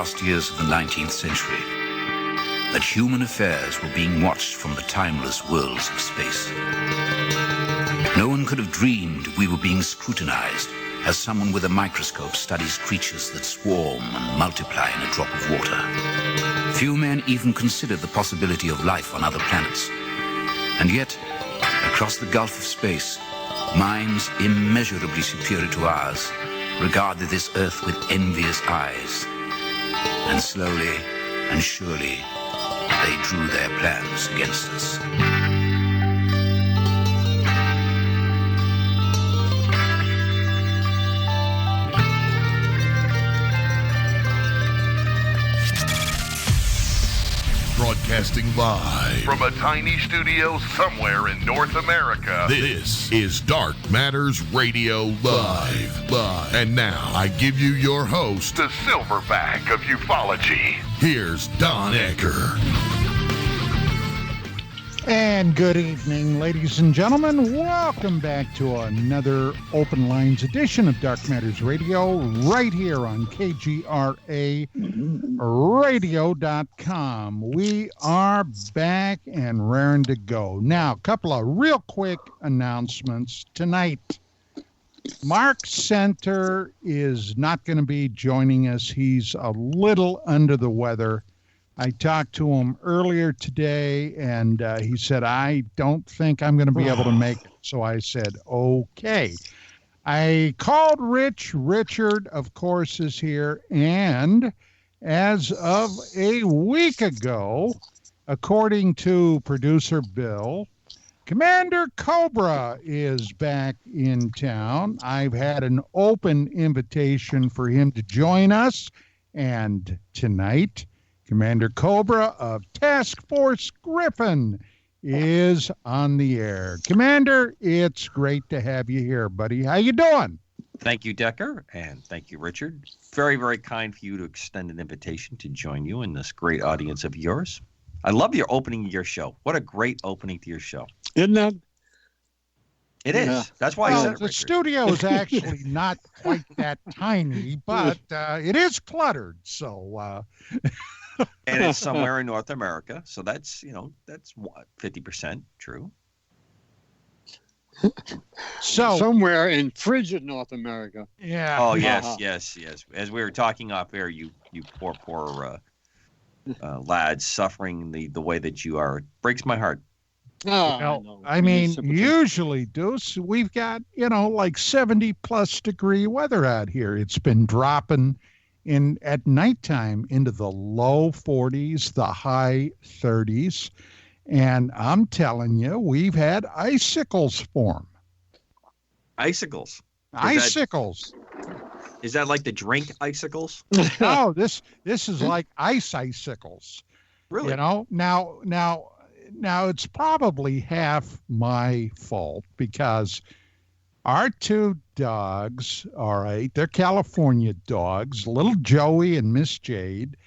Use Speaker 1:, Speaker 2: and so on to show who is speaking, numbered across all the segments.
Speaker 1: last years of the 19th century that human affairs were being watched from the timeless worlds of space. No one could have dreamed we were being scrutinized as someone with a microscope studies creatures that swarm and multiply in a drop of water. Few men even considered the possibility of life on other planets. And yet, across the gulf of space, minds immeasurably superior to ours regarded this Earth with envious eyes. And slowly and surely, they drew their plans against us.
Speaker 2: Broadcasting live
Speaker 3: from a tiny studio somewhere in North America.
Speaker 2: This is Dark Matters Radio Live. And now I give you your host,
Speaker 3: the Silverback of ufology.
Speaker 2: Here's Don Ecker.
Speaker 4: And good evening, ladies and gentlemen. Welcome back to another Open Lines edition of Dark Matters Radio, right here on KGRARadio.com. We are back and raring to go. Now, a couple of real quick announcements tonight. Mark Center is not going to be joining us. He's a little under the weather. I talked to him earlier today, and he said, I don't think I'm going to be able to make it. So I said, okay. I called Rich. Richard, of course, is here. And as of a week ago, according to producer Bill, Commander Cobra is back in town. I've had an open invitation for him to join us. And tonight, Commander Cobra of Task Force Griffin is on the air. Commander, it's great to have you here, buddy. How you doing?
Speaker 5: Thank you, Decker, and thank you, Richard. Very, very kind for you to extend an invitation to join you in this great audience of yours. I love your opening of your show. What a great opening to your show.
Speaker 6: Isn't that?
Speaker 5: It is. That's why I said it,
Speaker 4: the
Speaker 5: Richard.
Speaker 4: studio is actually not quite that tiny, but it is cluttered, so...
Speaker 5: And it's somewhere in North America, so that's what, 50% true.
Speaker 4: So
Speaker 6: somewhere in frigid North America.
Speaker 4: Yeah.
Speaker 5: Oh yes. As we were talking off air, you poor lads suffering the way that you are. It breaks my heart.
Speaker 4: I mean, usually, Deuce, we've got, like 70 plus degree weather out here. It's been dropping at nighttime into the low 40s, the high 30s. And I'm telling you, we've had icicles form.
Speaker 5: Icicles?
Speaker 4: Icicles.
Speaker 5: Is that like the drink icicles?
Speaker 4: No, this is like icicles.
Speaker 5: Really?
Speaker 4: Now it's probably half my fault because our two dogs, all right, they're California dogs, little Joey and Miss Jade,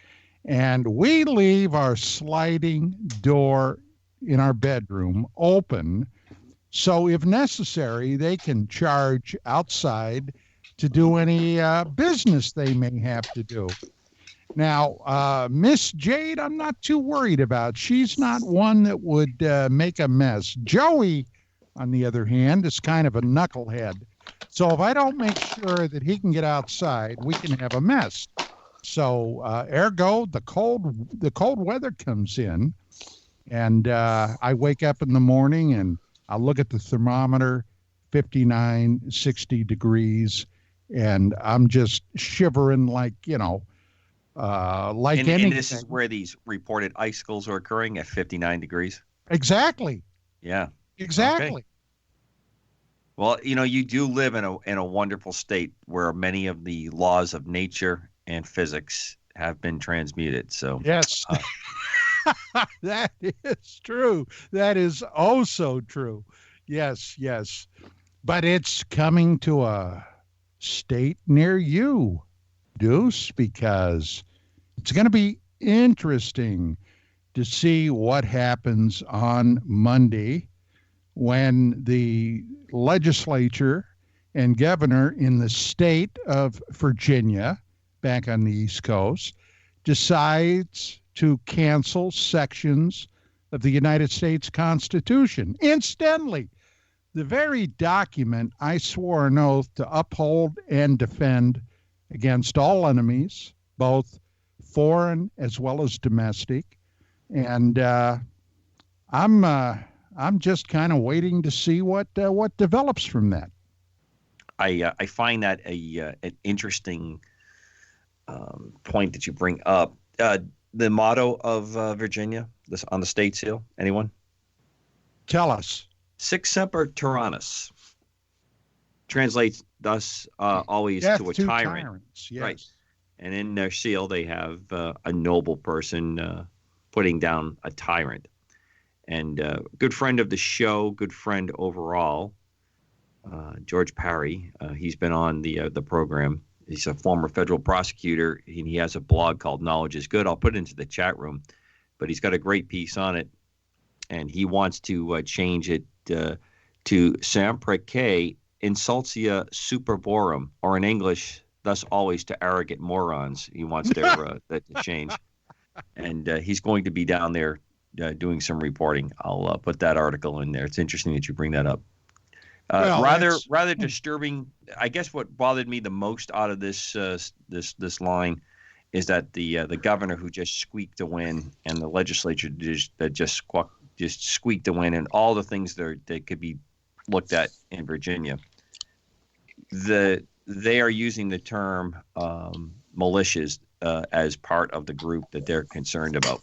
Speaker 4: and we leave our sliding door in our bedroom open, so if necessary, they can charge outside to do any business they may have to do. Now, Miss Jade, I'm not too worried about. She's not one that would make a mess. Joey, on the other hand, is kind of a knucklehead. So if I don't make sure that he can get outside, we can have a mess. So ergo, the cold weather comes in, and I wake up in the morning and I look at the thermometer, 59, 60 degrees, and I'm just shivering like anything.
Speaker 5: And this is where these reported icicles are occurring at 59 degrees?
Speaker 4: Exactly.
Speaker 5: Yeah.
Speaker 4: Exactly.
Speaker 5: Okay. Well, you do live in a wonderful state where many of the laws of nature and physics have been transmuted. So
Speaker 4: yes, that is true. That is oh so true. Yes. But it's coming to a state near you, Deuce, because it's going to be interesting to see what happens on Monday when the legislature and governor in the state of Virginia, back on the East Coast, decides to cancel sections of the United States Constitution. Incidentally, the very document I swore an oath to uphold and defend against all enemies, both foreign as well as domestic. And I'm just kind of waiting to see what develops from that.
Speaker 5: I find that an interesting point that you bring up. The motto of Virginia, this on the state seal. Anyone?
Speaker 4: Tell us.
Speaker 5: Sic semper tyrannis. Translates thus always
Speaker 4: Death
Speaker 5: to a
Speaker 4: to
Speaker 5: tyrant.
Speaker 4: Tyrants, yes.
Speaker 5: Right. And in their seal, they have a noble person putting down a tyrant. And good friend of the show, good friend overall, George Parry. He's been on the program. He's a former federal prosecutor, and he has a blog called Knowledge is Good. I'll put it into the chat room, but he's got a great piece on it, and he wants to change it to Semprece insultia superborum, or in English, thus always to arrogant morons. He wants that to change, and he's going to be down there doing some reporting. I'll put that article in there. It's interesting that you bring that up.
Speaker 4: Well,
Speaker 5: rather disturbing. I guess what bothered me the most out of this line is that the governor who just squeaked a win and the legislature just squeaked a win, and all the things that could be looked at in Virginia. They are using the term militias as part of the group that they're concerned about,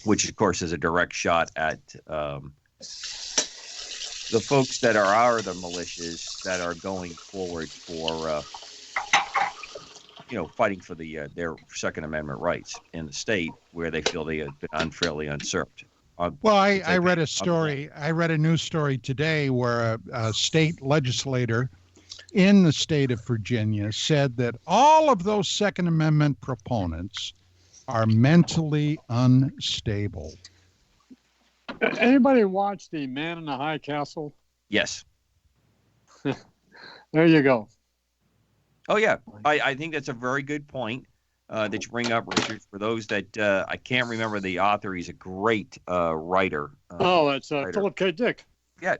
Speaker 5: which of course is a direct shot at the folks that are the militias that are going forward for, fighting for their Second Amendment rights in the state where they feel they have been unfairly usurped.
Speaker 4: Well, I read a story. I read a news story today where a state legislator in the state of Virginia said that all of those Second Amendment proponents are mentally unstable.
Speaker 6: Anybody watch The Man in the High Castle?
Speaker 5: Yes.
Speaker 6: There you go.
Speaker 5: Oh, yeah. I think that's a very good point that you bring up, Richard. For those that I can't remember the author, he's a great writer.
Speaker 6: It's Philip K. Dick.
Speaker 5: Yeah.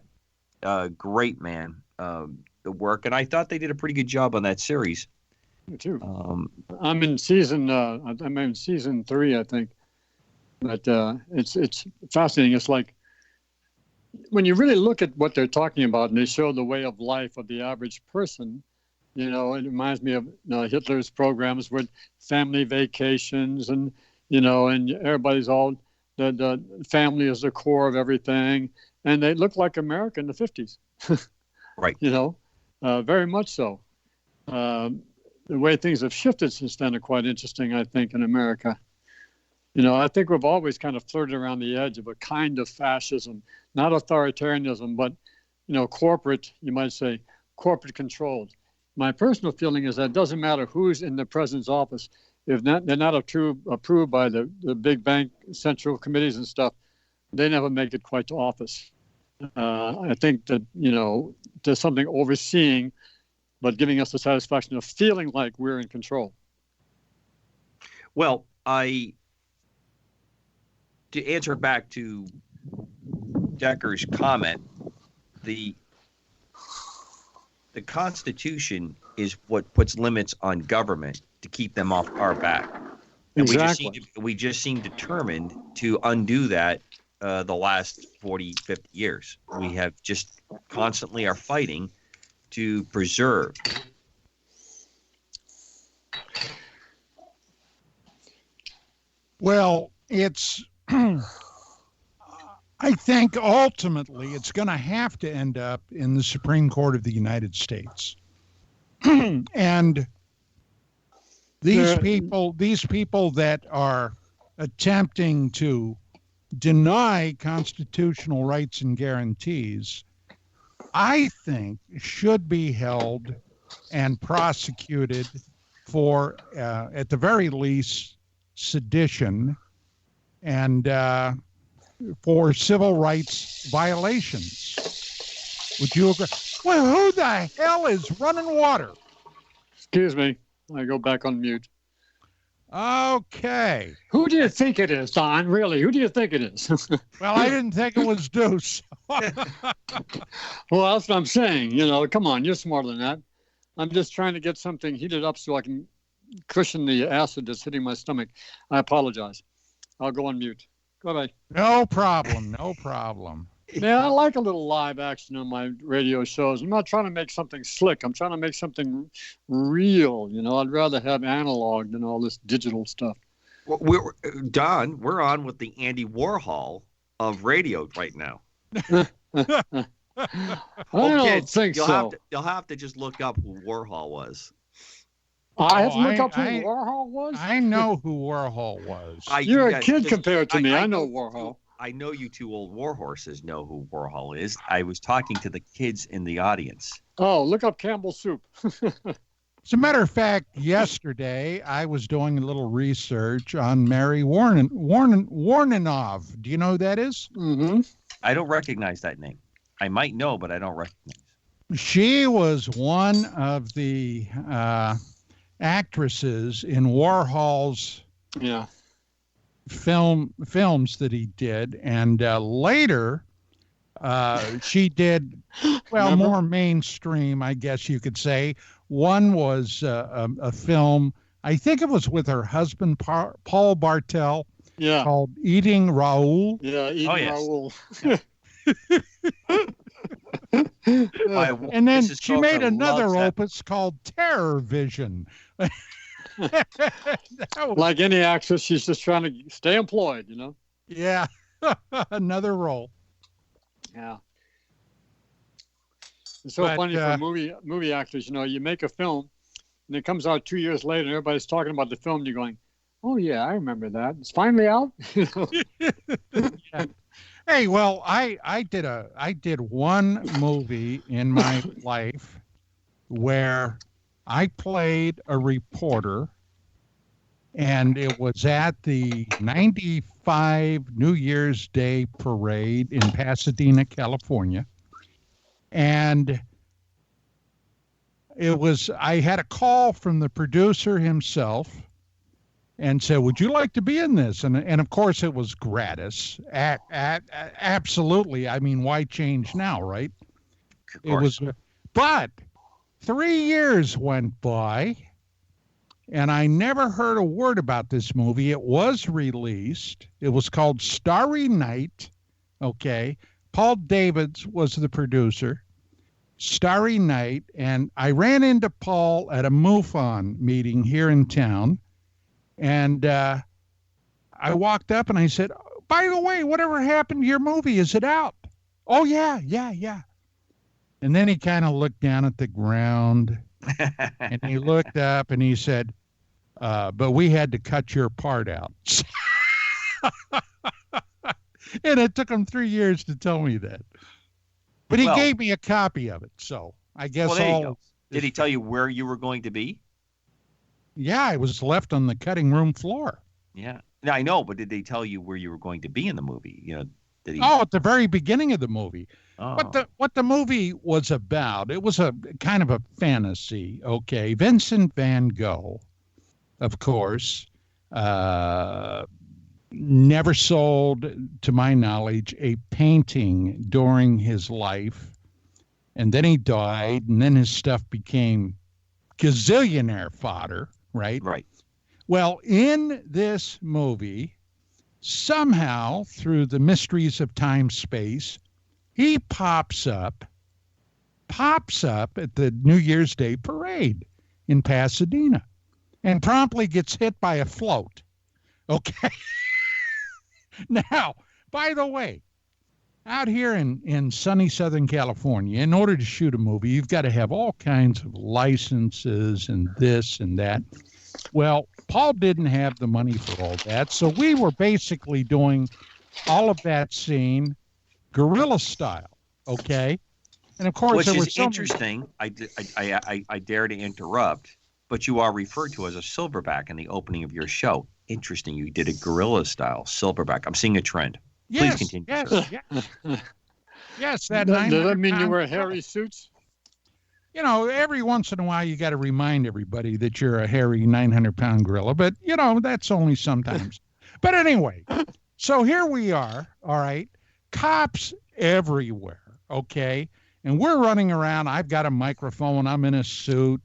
Speaker 5: Great man. The work. And I thought they did a pretty good job on that series.
Speaker 6: Me too. I'm in season 3, I think. But it's fascinating. It's like when you really look at what they're talking about and they show the way of life of the average person, it reminds me of Hitler's programs with family vacations and everybody's all, the family is the core of everything. And they look like America in the 50s.
Speaker 5: Right.
Speaker 6: Very much so. The way things have shifted since then are quite interesting, I think, in America. I think we've always kind of flirted around the edge of a kind of fascism, not authoritarianism, but, corporate, you might say, corporate controlled. My personal feeling is that it doesn't matter who's in the president's office. If they're not approved by the big bank central committees and stuff, they never make it quite to office. I think that, there's something overseeing, but giving us the satisfaction of feeling like we're in control.
Speaker 5: Well, to answer back to Decker's comment, the Constitution is what puts limits on government to keep them off our back. And
Speaker 6: exactly.
Speaker 5: we just seem determined to undo that the last 40, 50 years. We have just constantly are fighting to preserve.
Speaker 4: Well, it's I think ultimately it's going to have to end up in the Supreme Court of the United States. And these people that are attempting to deny constitutional rights and guarantees, I think should be held and prosecuted for, at the very least, sedition and for civil rights violations. Would you agree? Well, who the hell is running water?
Speaker 6: Excuse me. I go back on mute.
Speaker 4: Okay.
Speaker 6: Who do you think it is, Don? Really, who do you think it is?
Speaker 4: Well, I didn't think it was Deuce.
Speaker 6: Well, that's what I'm saying. Come on, you're smarter than that. I'm just trying to get something heated up so I can cushion the acid that's hitting my stomach. I apologize. I'll go on mute. Bye-bye.
Speaker 4: No problem. No problem.
Speaker 6: Yeah, I like a little live action on my radio shows. I'm not trying to make something slick. I'm trying to make something real. I'd rather have analog than all this digital stuff.
Speaker 5: Well, Don, we're on with the Andy Warhol of radio right now.
Speaker 6: I don't think so.
Speaker 5: You'll have to just look up who Warhol was.
Speaker 6: I have to look up who Warhol was?
Speaker 4: I know who Warhol was.
Speaker 6: You're a kid compared to me. I know Warhol.
Speaker 5: I know you two old war horses know who Warhol is. I was talking to the kids in the audience.
Speaker 6: Oh, look up Campbell Soup.
Speaker 4: As a matter of fact, yesterday I was doing a little research on Mary Woronov. Do you know who that is?
Speaker 6: Mm-hmm.
Speaker 5: I don't recognize that name. I might know, but I don't recognize.
Speaker 4: She was one of the actresses in Warhol's films that he did, and later she did more mainstream, I guess you could say. One was a film, I think it was with her husband Paul Bartel, called Eating Raoul.
Speaker 6: Raoul.
Speaker 4: And then she made another opus called Terror Vision.
Speaker 6: Like any actress, she's just trying to stay employed,
Speaker 4: Yeah, another role.
Speaker 6: Yeah. It's so funny for movie actors, you make a film, and it comes out 2 years later, and everybody's talking about the film, and you're going, oh, yeah, I remember that. It's finally out.
Speaker 4: Yeah. Hey, well, I did one movie in my life where I played a reporter, and it was at the 95 New Year's Day parade in Pasadena, California. And I had a call from the producer himself and said, would you like to be in this? And of course it was gratis. Absolutely. I mean, why change now, right? It was, but 3 years went by and I never heard a word about this movie. It was released. It was called Starry Night. Okay. Paul Davids was the producer. Starry Night. And I ran into Paul at a MUFON meeting here in town. And I walked up and I said, by the way, whatever happened to your movie? Is it out? Oh, yeah. And then he kind of looked down at the ground and he looked up and he said, but we had to cut your part out. And it took him 3 years to tell me that. But he gave me a copy of it. So I guess
Speaker 5: Did he tell you where you were going to be?
Speaker 4: Yeah, I was left on the cutting room floor.
Speaker 5: Yeah. I know, but did they tell you where you were going to be in the movie? Did he?
Speaker 4: Oh, at the very beginning of the movie.
Speaker 5: Oh.
Speaker 4: What the movie was about, it was a kind of a fantasy. Okay. Vincent van Gogh, of course, never sold, to my knowledge, a painting during his life. And then he died, and then his stuff became gazillionaire fodder, right?
Speaker 5: Right.
Speaker 4: Well, in this movie, somehow, through the mysteries of time space, he pops up at the New Year's Day parade in Pasadena and promptly gets hit by a float. Okay. Now, by the way, out here in sunny Southern California, in order to shoot a movie, you've got to have all kinds of licenses and this and that. Well, Paul didn't have the money for all that, so we were basically doing all of that scene guerrilla style, okay? And of course,
Speaker 5: which
Speaker 4: there
Speaker 5: is
Speaker 4: was
Speaker 5: interesting. I dare to interrupt, but you are referred to as a silverback in the opening of your show. Interesting. You did a guerrilla style silverback. I'm seeing a trend. Please continue.
Speaker 4: Yes. Yes, that
Speaker 6: Does that mean you wear hairy suits?
Speaker 4: you know, every once in a while you got to remind everybody that you're a hairy 900-pound gorilla, but, you know, that's only sometimes. But anyway, so here we are, all right, cops everywhere, okay? And we're running around. I've got a microphone. I'm in a suit.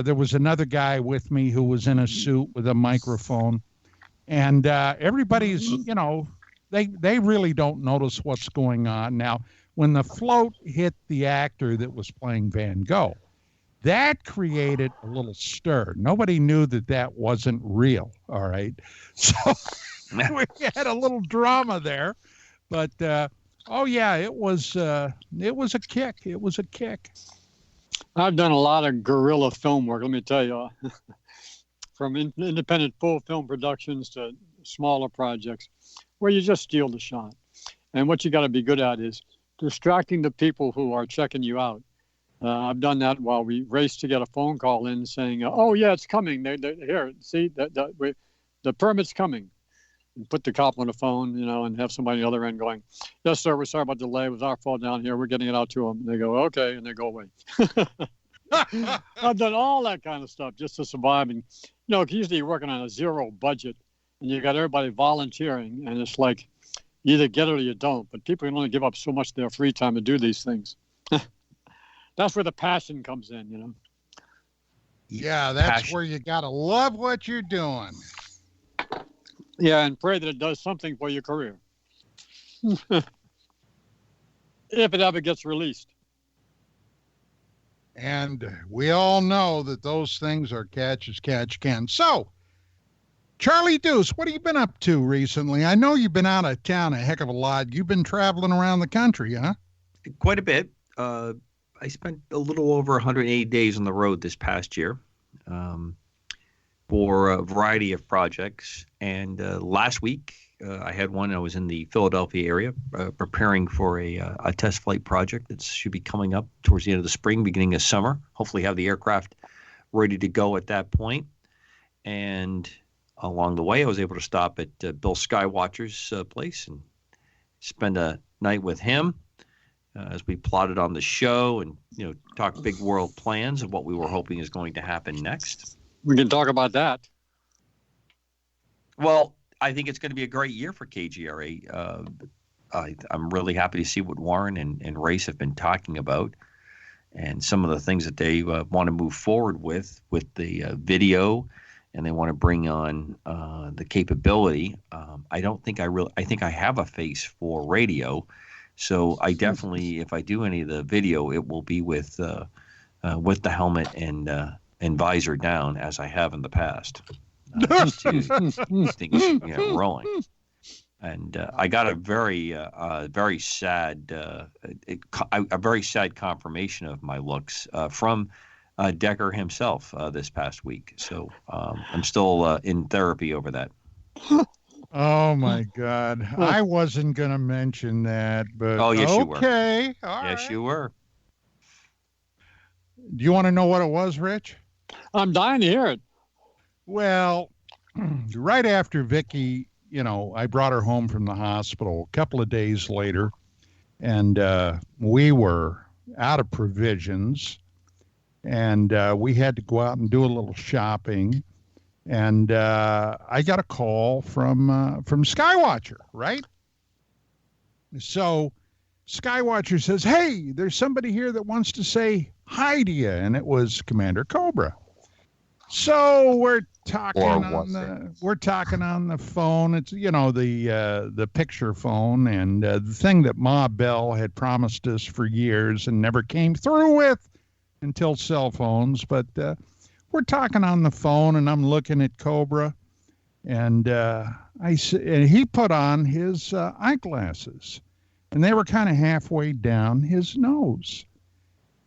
Speaker 4: There was another guy with me who was in a suit with a microphone. And everybody's, you know, they really don't notice what's going on. Now, when the float hit the actor that was playing Van Gogh, that created a little stir. Nobody knew that that wasn't real, all right? So we had a little drama there. But, oh, yeah, it was a kick. It was a kick.
Speaker 6: I've done a lot of guerrilla film work, let me tell you, from independent full film productions to smaller projects where you just steal the shot. And what you got to be good at is distracting the people who are checking you out. I've done that while we race to get a phone call in saying, oh, yeah, it's coming. They're here, see, the permit's coming. And put the cop on the phone, you know, and have somebody on the other end going, yes, sir, we're sorry about the delay. It was our fault down here. We're getting it out to them. And they go, okay, and they go away. I've done all that kind of stuff just to survive. And, you know, usually you're working on a zero budget and you got everybody volunteering. And it's like, you either get it or you don't. But people can only give up so much of their free time to do these things. That's where the passion comes in, you know.
Speaker 4: Yeah, that's where you got to love what you're doing.
Speaker 6: Yeah, and pray that it does something for your career. If it ever gets released.
Speaker 4: And we all know that those things are catch as catch can. So, Charlie Deuce, what have you been up to recently? I know you've been out of town a heck of a lot. You've been traveling around the country, huh?
Speaker 5: Quite a bit. I spent a little over 180 days on the road this past year. For a variety of projects. And last week, I had one. I was in the Philadelphia area preparing for a test flight project that should be coming up towards the end of the spring, beginning of summer. Hopefully have the aircraft ready to go at that point. And along the way, I was able to stop at Bill Skywatcher's place and spend a night with him as we plotted on the show and, you know, talked big world plans of what we were hoping is going to happen next.
Speaker 6: We can talk about that.
Speaker 5: Well, I think it's going to be a great year for KGRA. I'm really happy to see what Warren and Race have been talking about and some of the things that they want to move forward with the video, and they want to bring on the capability. I think I have a face for radio. So I definitely, if I do any of the video, it will be with the helmet and visor down, as I have in the past, just to keep things rolling. And I got a very sad confirmation of my looks from Decker himself this past week. So I'm still in therapy over that.
Speaker 4: Oh my God! I wasn't going to mention that, but
Speaker 5: oh yes, you were.
Speaker 4: Okay,
Speaker 5: yes, you were.
Speaker 4: Do you want to know what it was, Rich?
Speaker 6: I'm dying to hear it.
Speaker 4: Well, right after Vicky, you know, I brought her home from the hospital a couple of days later, and we were out of provisions, and we had to go out and do a little shopping, and I got a call from Skywatcher, right? So Skywatcher says, hey, there's somebody here that wants to say hi to you, and it was Commander Cobra. So we're talking on the phone. It's, you know, the picture phone, and the thing that Ma Bell had promised us for years and never came through with until cell phones. But we're talking on the phone, and I'm looking at Cobra, and and he put on his eyeglasses, and they were kind of halfway down his nose,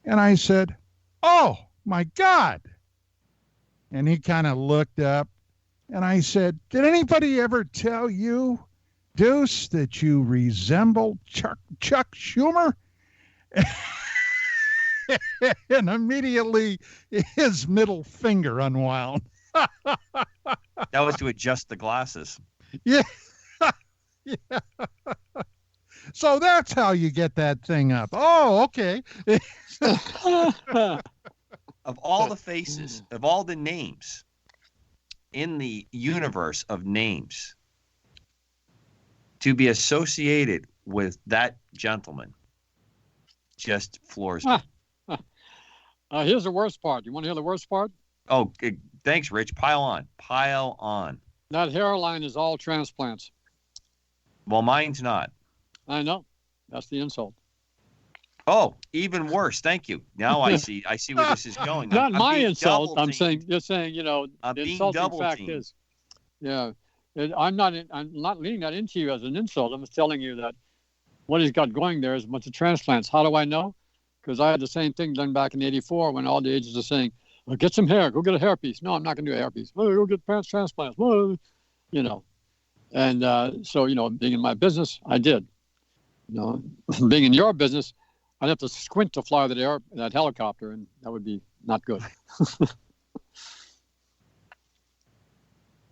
Speaker 4: and I said, "Oh my God!" And he kind of looked up, and I said, did anybody ever tell you, Deuce, that you resemble Chuck Schumer? And immediately his middle finger unwound.
Speaker 5: That was to adjust the glasses.
Speaker 4: Yeah. Yeah. So that's how you get that thing up. Oh, okay.
Speaker 5: Of all the faces, of all the names in the universe of names, to be associated with that gentleman just floors me.
Speaker 6: Here's the worst part. You want to hear the worst part?
Speaker 5: Oh, thanks, Rich. Pile on. Pile on.
Speaker 6: That hairline is all transplants.
Speaker 5: Well, mine's not.
Speaker 6: I know. That's the insult.
Speaker 5: Oh, even worse. Thank you. Now I see where this is going.
Speaker 6: Not my
Speaker 5: being
Speaker 6: insult. I'm
Speaker 5: double-teamed.
Speaker 6: saying, the
Speaker 5: I'm being
Speaker 6: insulting fact
Speaker 5: double-teamed.
Speaker 6: is, I'm not leading that into you as an insult. I'm just telling you that what he's got going there is a bunch of transplants. How do I know? Because I had the same thing done back in '84 when all the agents are saying, well, get some hair, go get a hairpiece. No, I'm not going to do a hairpiece. Well, go get transplants. Well, And so, being in my business, I did. Being in your business, I'd have to squint to fly that helicopter, and that would be not good.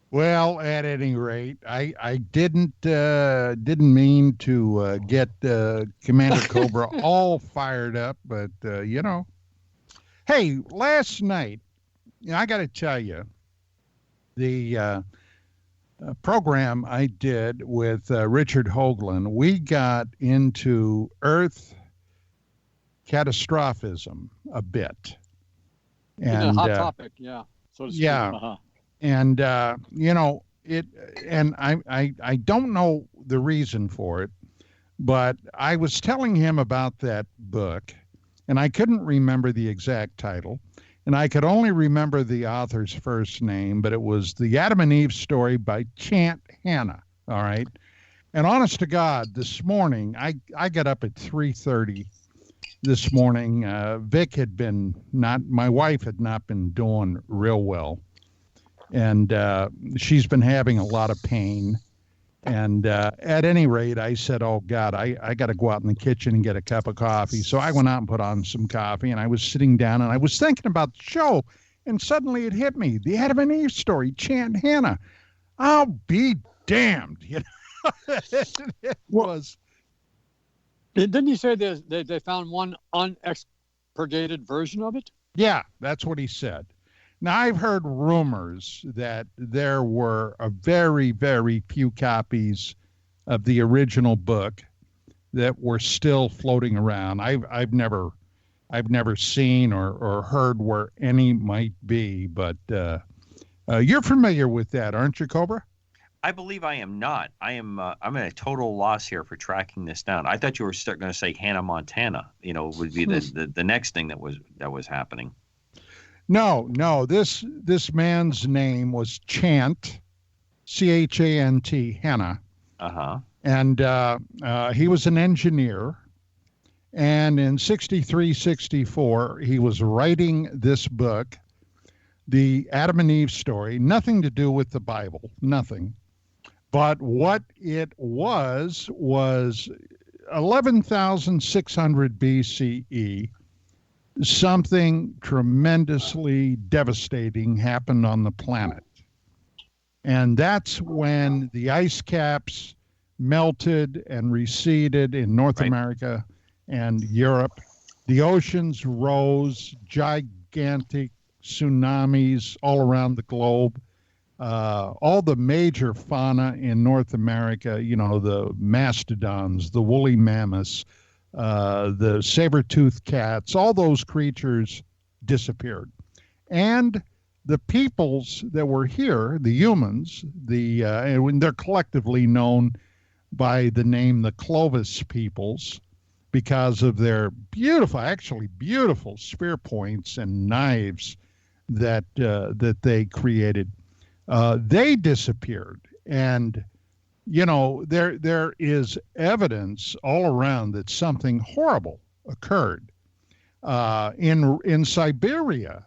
Speaker 4: Well, at any rate, I didn't mean to get Commander Cobra all fired up, but hey, last night, I got to tell you, the program I did with Richard Hoagland, we got into Earth catastrophism a bit, and
Speaker 6: a hot topic, yeah. So to speak.
Speaker 4: Yeah.
Speaker 6: Uh-huh.
Speaker 4: And I don't know the reason for it, but I was telling him about that book, and I couldn't remember the exact title, and I could only remember the author's first name, but it was The Adam and Eve Story by Chant Hanna. All right. And honest to God, this morning, I got up at 3:30 this morning. My wife had not been doing real well. And she's been having a lot of pain. And at any rate, I said, oh, God, I got to go out in the kitchen and get a cup of coffee. So I went out and put on some coffee, and I was sitting down, and I was thinking about the show, and suddenly it hit me. The Adam and Eve Story, Chant Hanna. I'll be damned. It was.
Speaker 6: Didn't you say they found one unexpurgated version of it?
Speaker 4: Yeah, that's what he said. Now, I've heard rumors that there were a very, very few copies of the original book that were still floating around. I've never seen or heard where any might be, but you're familiar with that, aren't you, Cobra?
Speaker 5: I believe I am not. I'm at a total loss here for tracking this down. I thought you were going to say Hannah Montana. Would be the next thing that was happening.
Speaker 4: No. This man's name was Chant, Chant, Hanna.
Speaker 5: Uh-huh.
Speaker 4: And he was an engineer. And in 63, 64, he was writing this book, The Adam and Eve Story, nothing to do with the Bible, nothing. But what it was 11,600 BCE. Something tremendously devastating happened on the planet. And that's when the ice caps melted and receded in North America and Europe. The oceans rose, gigantic tsunamis all around the globe. All the major fauna in North America, the mastodons, the woolly mammoths, the saber-toothed cats, all those creatures disappeared. And the peoples that were here, the humans, and they're collectively known by the name the Clovis peoples because of their beautiful spear points and knives that they created. They disappeared. And there is evidence all around that something horrible occurred in Siberia.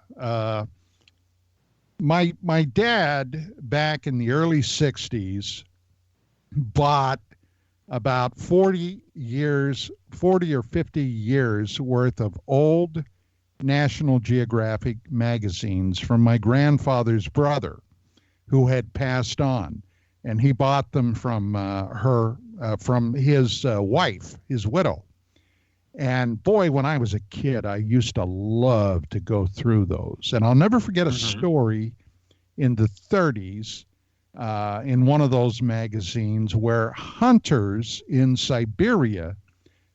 Speaker 4: My dad, back in the early 60s, bought about 40 or 50 years worth of old National Geographic magazines from my grandfather's brother, who had passed on. And he bought them from her from his wife, his widow. And boy, when I was a kid, I used to love to go through those. And I'll never forget a story in the 30s in one of those magazines where hunters in Siberia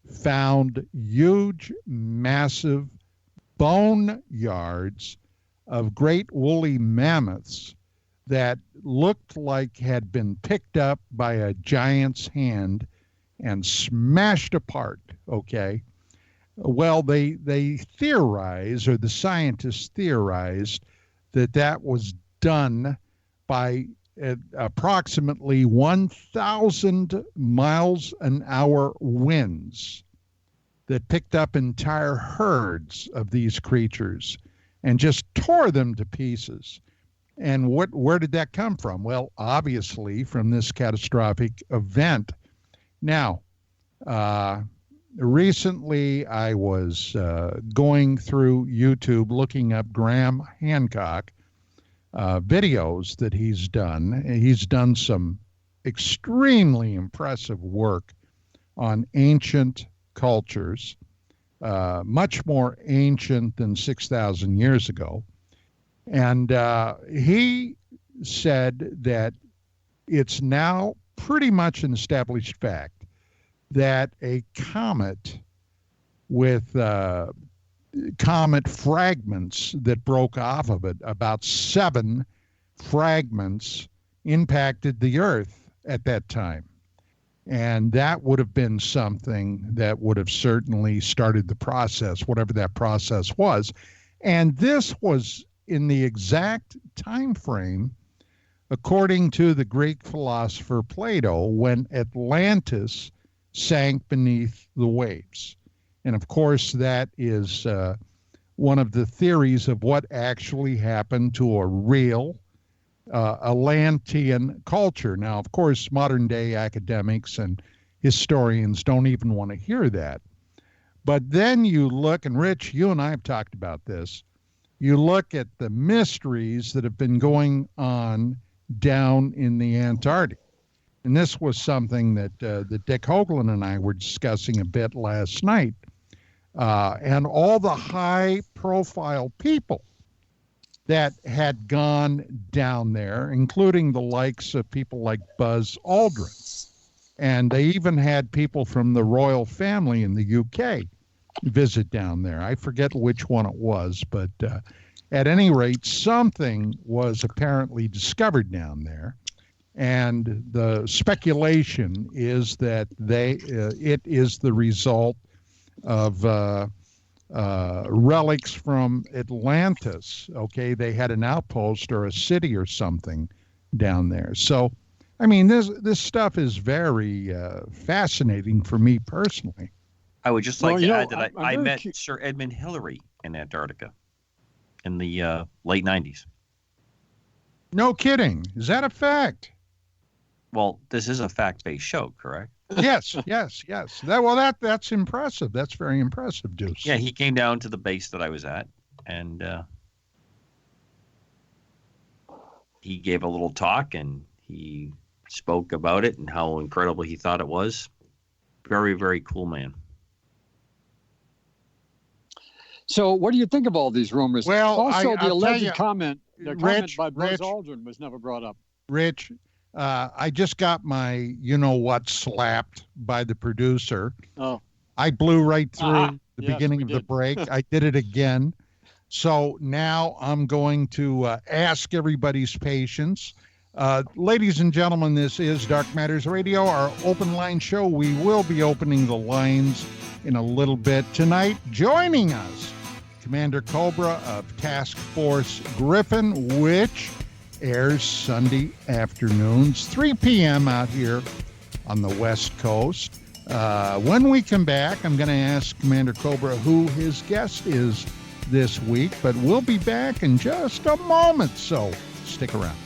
Speaker 4: found huge, massive bone yards of great woolly mammoths that looked like had been picked up by a giant's hand and smashed apart, okay? Well, they theorized, or the scientists theorized, that was done by approximately 1,000 miles an hour winds that picked up entire herds of these creatures and just tore them to pieces. And where did that come from? Well, obviously from this catastrophic event. Now, recently I was going through YouTube looking up Graham Hancock videos that he's done. He's done some extremely impressive work on ancient cultures, much more ancient than 6,000 years ago. And he said that it's now pretty much an established fact that a comet with comet fragments that broke off of it, about 7 fragments, impacted the Earth at that time. And that would have been something that would have certainly started the process, whatever that process was. And this was in the exact time frame, according to the Greek philosopher Plato, when Atlantis sank beneath the waves. And of course, that is one of the theories of what actually happened to a real Atlantean culture. Now, of course, modern day academics and historians don't even want to hear that. But then you look, and Rich, you and I have talked about this, you look at the mysteries that have been going on down in the Antarctic. And this was something that Dick Hoagland and I were discussing a bit last night. And all the high-profile people that had gone down there, including the likes of people like Buzz Aldrin. And they even had people from the royal family in the UK visit down there. I forget which one it was, but at any rate, something was apparently discovered down there. And the speculation is that it is the result of relics from Atlantis. Okay, they had an outpost or a city or something down there. So, I mean, this stuff is very fascinating for me personally.
Speaker 5: I would just like to add that I met Sir Edmund Hillary in Antarctica in the late 90s.
Speaker 4: No kidding. Is that a fact?
Speaker 5: Well, this is a fact-based show, correct?
Speaker 4: Yes. That's impressive. That's very impressive, Deuce.
Speaker 5: Yeah, he came down to the base that I was at, and he gave a little talk, and he spoke about it and how incredible he thought it was. Very, very cool man.
Speaker 6: So what do you think of all these rumors?
Speaker 4: Well,
Speaker 6: also,
Speaker 4: the
Speaker 6: alleged comment by Buzz
Speaker 4: Rich,
Speaker 6: Aldrin was never brought up.
Speaker 4: Rich, I just got my you-know-what slapped by the producer.
Speaker 6: Oh.
Speaker 4: I blew right through the beginning of the break. I did it again. So now I'm going to ask everybody's patience. Ladies and gentlemen, this is Dark Matters Radio, our open line show. We will be opening the lines in a little bit. Tonight, joining us, Commander Cobra of Task Force Griffin, which airs Sunday afternoons, 3 p.m. out here on the West Coast. When we come back, I'm going to ask Commander Cobra who his guest is this week, but we'll be back in just a moment, so stick around.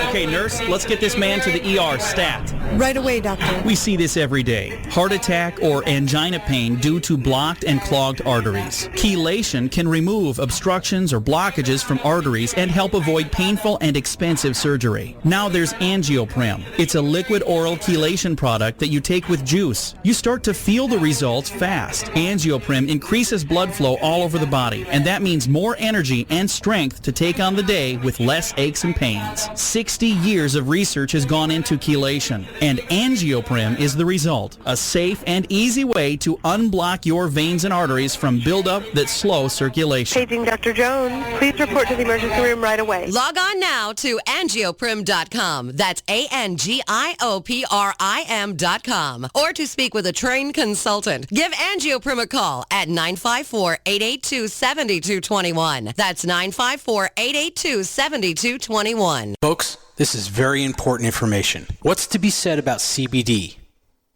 Speaker 7: Okay, nurse, let's get this man to the ER stat.
Speaker 8: Right away, doctor.
Speaker 7: We see this every day. Heart attack or angina pain due to blocked and clogged arteries. Chelation can remove obstructions or blockages from arteries and help avoid painful and expensive surgery. Now there's Angioprim. It's a liquid oral chelation product that you take with juice. You start to feel the results fast. Angioprim increases blood flow all over the body, and that means more energy and strength to take on the day with less aches and pains. 60 years of research has gone into chelation, and Angioprim is the result. A safe and easy way to unblock your veins and arteries from buildup that slow circulation.
Speaker 8: Paging Dr. Jones. Please report to the emergency room right away.
Speaker 9: Log on now to angioprim.com. That's ANGIOPRIM.com. Or to speak with a trained consultant. Give Angioprim a call at 954-882-7221. That's 954-882-7221.
Speaker 10: Folks, this is very important information. What's to be said about CBD?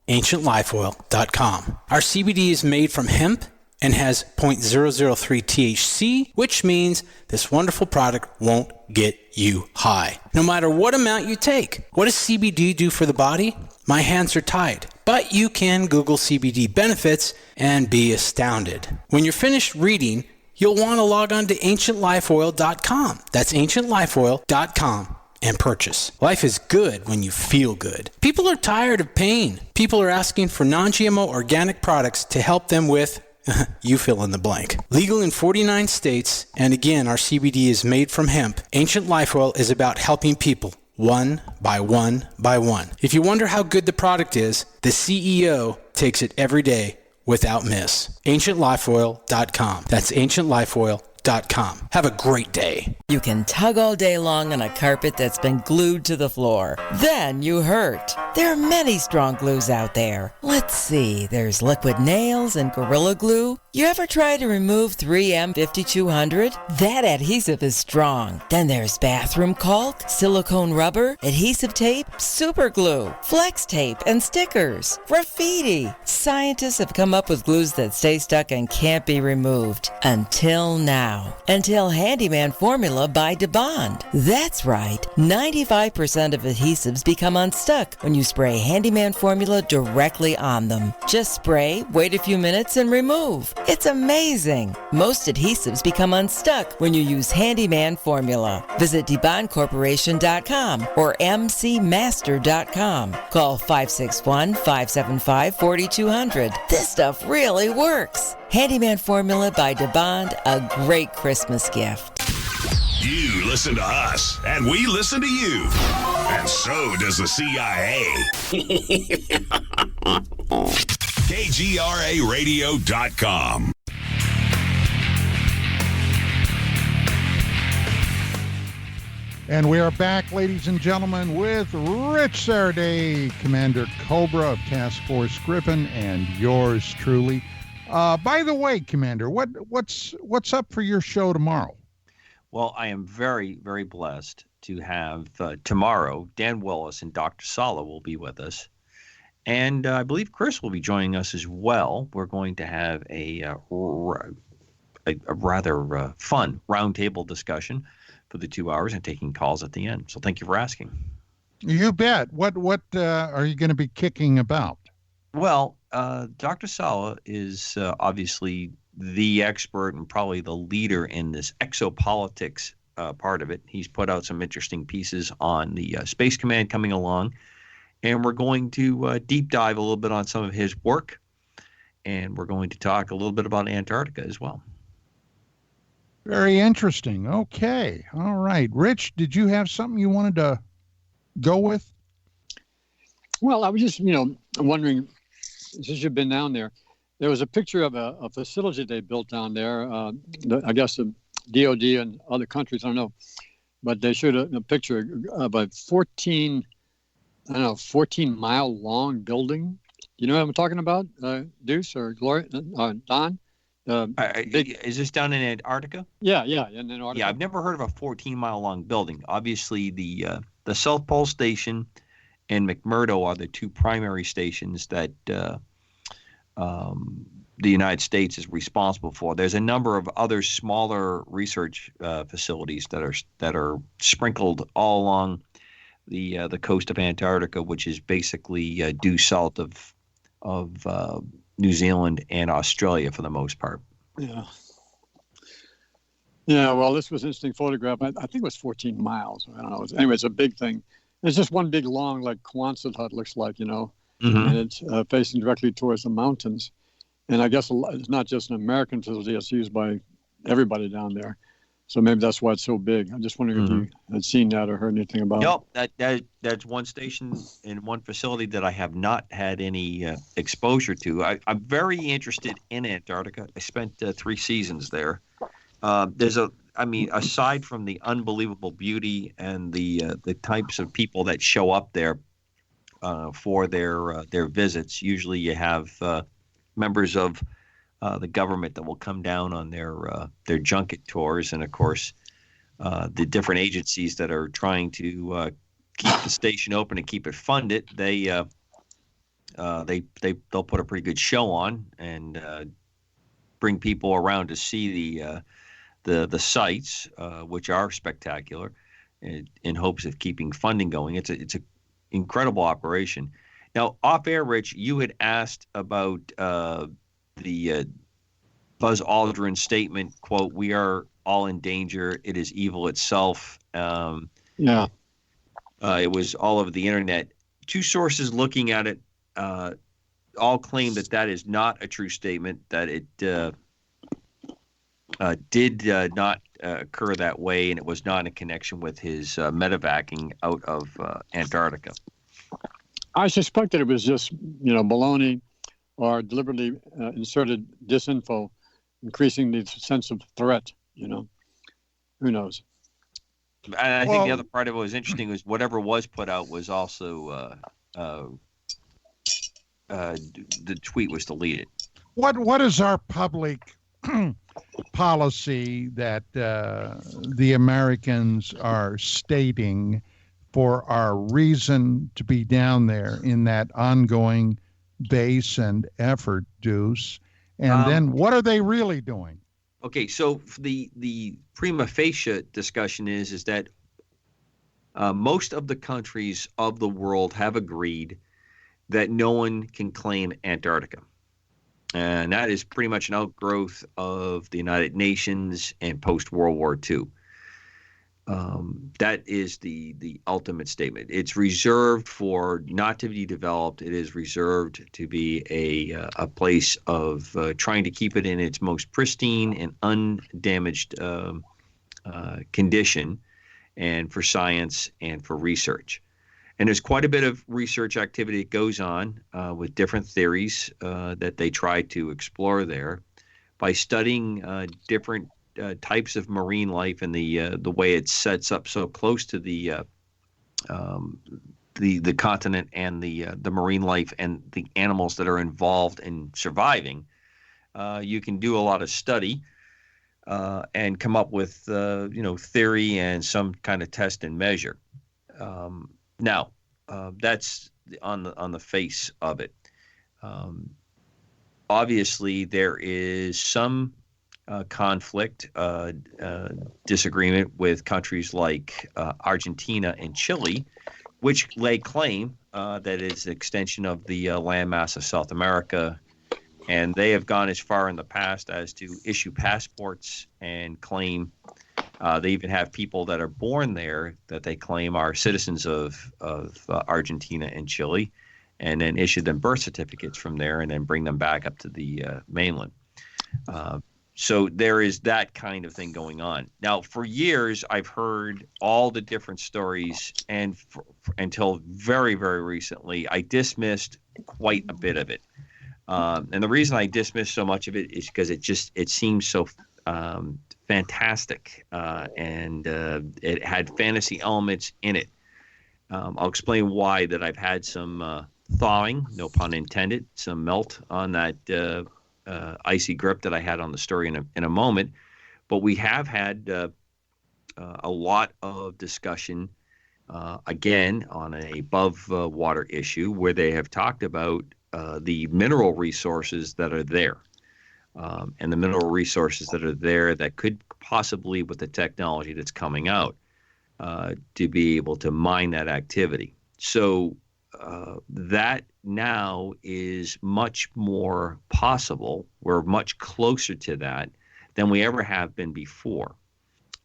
Speaker 10: AncientLifeOil.com. Our CBD is made from hemp and has 0.003 THC, which means this wonderful product won't get you high, no matter what amount you take. What does CBD do for the body? My hands are tied, but you can Google CBD benefits and be astounded. When you're finished reading, you'll want to log on to AncientLifeOil.com. That's AncientLifeOil.com. and purchase. Life is good when you feel good. People are tired of pain. People are asking for non-GMO organic products to help them with, you fill in the blank. Legal in 49 states, and again, our CBD is made from hemp. Ancient Life Oil is about helping people one by one by one. If you wonder how good the product is, the CEO takes it every day without miss. AncientLifeOil.com. That's AncientLifeOil.com. Have a great day.
Speaker 11: You can tug all day long on a carpet that's been glued to the floor. Then you hurt. There are many strong glues out there. Let's see, there's liquid nails and Gorilla Glue. You ever try to remove 3M 5200? That adhesive is strong. Then there's bathroom caulk, silicone rubber, adhesive tape, super glue, flex tape, and stickers. Graffiti. Scientists have come up with glues that stay stuck and can't be removed. Until now. Until Handyman Formula by DeBond. That's right. 95% of adhesives become unstuck when you spray Handyman Formula directly on them. Just spray, wait a few minutes, and remove. It's amazing. Most adhesives become unstuck when you use Handyman Formula. Visit DeBondCorporation.com or MCMaster.com. Call 561-575-4200. This stuff really works. Handyman Formula by DeBond, a great Christmas gift.
Speaker 12: You listen to us, and we listen to you. And so does the CIA. KGRARadio.com.
Speaker 4: And we are back, ladies and gentlemen, with Rich Saraday, Commander Cobra of Task Force Griffin, and yours truly. By the way, Commander, what's up for your show tomorrow?
Speaker 5: Well, I am very, very blessed to have tomorrow Dan Willis and Dr. Sala will be with us. And I believe Chris will be joining us as well. We're going to have a rather fun roundtable discussion for the 2 hours and taking calls at the end. So thank you for asking.
Speaker 4: You bet. What are you going to be kicking about?
Speaker 5: Well, Dr. Sala is obviously the expert and probably the leader in this exopolitics part of it. He's put out some interesting pieces on the Space Command coming along. And we're going to deep dive a little bit on some of his work. And we're going to talk a little bit about Antarctica as well.
Speaker 4: Very interesting. Okay. All right. Rich, did you have something you wanted to go with?
Speaker 6: Well, I was just, wondering, since you've been down there, there was a picture of a facility they built down there. I guess the DOD and other countries, I don't know. But they showed a picture of a 14-mile long building. You know what I'm talking about, Deuce or Gloria, Don?
Speaker 5: Is this down in Antarctica?
Speaker 6: Yeah, in Antarctica.
Speaker 5: Yeah, I've never heard of a 14-mile long building. Obviously, the South Pole Station and McMurdo are the two primary stations that the United States is responsible for. There's a number of other smaller research facilities that are sprinkled all along the coast of Antarctica, which is basically due south of New Zealand and Australia for the most part.
Speaker 6: Yeah. Yeah, well, this was an interesting photograph. I think it was 14 miles. I don't know. Anyway, it's a big thing. It's just one big, long, like Quonset hut looks like, and it's facing directly towards the mountains. And I guess it's not just an American facility. It's used by everybody down there. So maybe that's why it's so big. I'm just wondering if you had seen that or heard anything about it.
Speaker 5: Nope, that's one station in one facility that I have not had any exposure to. I'm very interested in Antarctica. I spent 3 seasons there. Aside from the unbelievable beauty and the types of people that show up there for their visits, usually you have members of the government that will come down on their junket tours, and of course the different agencies that are trying to keep the station open and keep it funded. They'll put a pretty good show on and bring people around to see the sites, which are spectacular, in hopes of keeping funding going. It's an incredible operation. Now, off air, Rich, you had asked about the Buzz Aldrin statement, quote, "We are all in danger. It is evil itself."
Speaker 6: Yeah.
Speaker 5: It was all over the internet. 2 sources looking at it all claim that is not a true statement, that it did not occur that way, and it was not in connection with his medevacing out of Antarctica.
Speaker 6: I suspect that it was just, baloney or deliberately inserted disinfo, increasing the sense of threat, Who knows?
Speaker 5: And I think the other part of it was interesting was whatever was put out was also the tweet was deleted.
Speaker 4: What is our public policy that the Americans are stating for our reason to be down there in that ongoing base and effort, Deuce? And then what are they really doing?
Speaker 5: Okay, so the prima facie discussion is that most of the countries of the world have agreed that no one can claim Antarctica. And that is pretty much an outgrowth of the United Nations and post-World War II. That is the ultimate statement. It's reserved for not to be developed. It is reserved to be a place of trying to keep it in its most pristine and undamaged condition, and for science and for research. And there's quite a bit of research activity that goes on with different theories that they try to explore there by studying different types of marine life and the way it sets up so close to the continent and the marine life and the animals that are involved in surviving. You can do a lot of study and come up with theory and some kind of test and measure. Now, that's on the face of it. Obviously, there is some conflict, disagreement with countries like Argentina and Chile, which lay claim that it's an extension of the landmass of South America. And they have gone as far in the past as to issue passports and claim they even have people that are born there that they claim are citizens of Argentina and Chile, and then issue them birth certificates from there and then bring them back up to the mainland. So there is that kind of thing going on. Now, for years, I've heard all the different stories, and until very, very recently, I dismissed quite a bit of it. And the reason I dismissed so much of it is because it seems so fantastic, and it had fantasy elements in it. I'll explain why that I've had some thawing, no pun intended, some melt on that icy grip that I had on the story in a moment. But we have had a lot of discussion, again, on an above water issue where they have talked about the mineral resources that are there. And the mineral resources that are there that could possibly, with the technology that's coming out, to be able to mine that activity. So that now is much more possible. We're much closer to that than we ever have been before.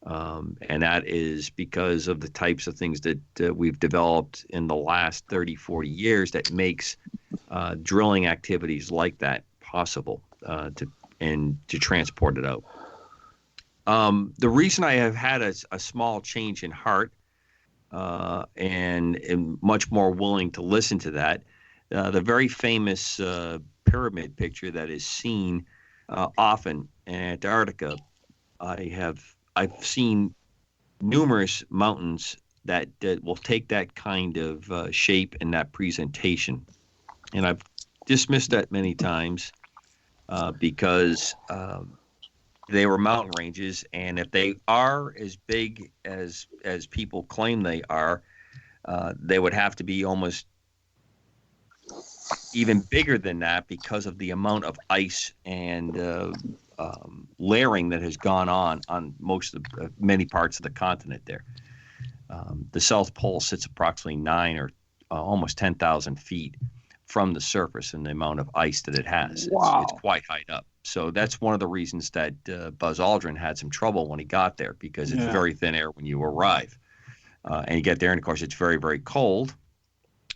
Speaker 5: And that is because of the types of things that we've developed in the last 30, 40 years that makes drilling activities like that possible to transport it out. The reason I have had a small change in heart and am much more willing to listen to that, the very famous pyramid picture that is seen often in Antarctica, I've seen numerous mountains that will take that kind of shape and that presentation. And I've dismissed that many times because they were mountain ranges. And if they are as big as people claim they are, they would have to be almost even bigger than that because of the amount of ice and layering that has gone on most of many parts of the continent there. The South Pole sits approximately 9 or almost 10,000 feet from the surface in the amount of ice that it has.
Speaker 6: Wow.
Speaker 5: It's quite high up. So that's one of the reasons that Buzz Aldrin had some trouble when he got there, because it's very thin air when you arrive. And you get there, and of course, it's very, very cold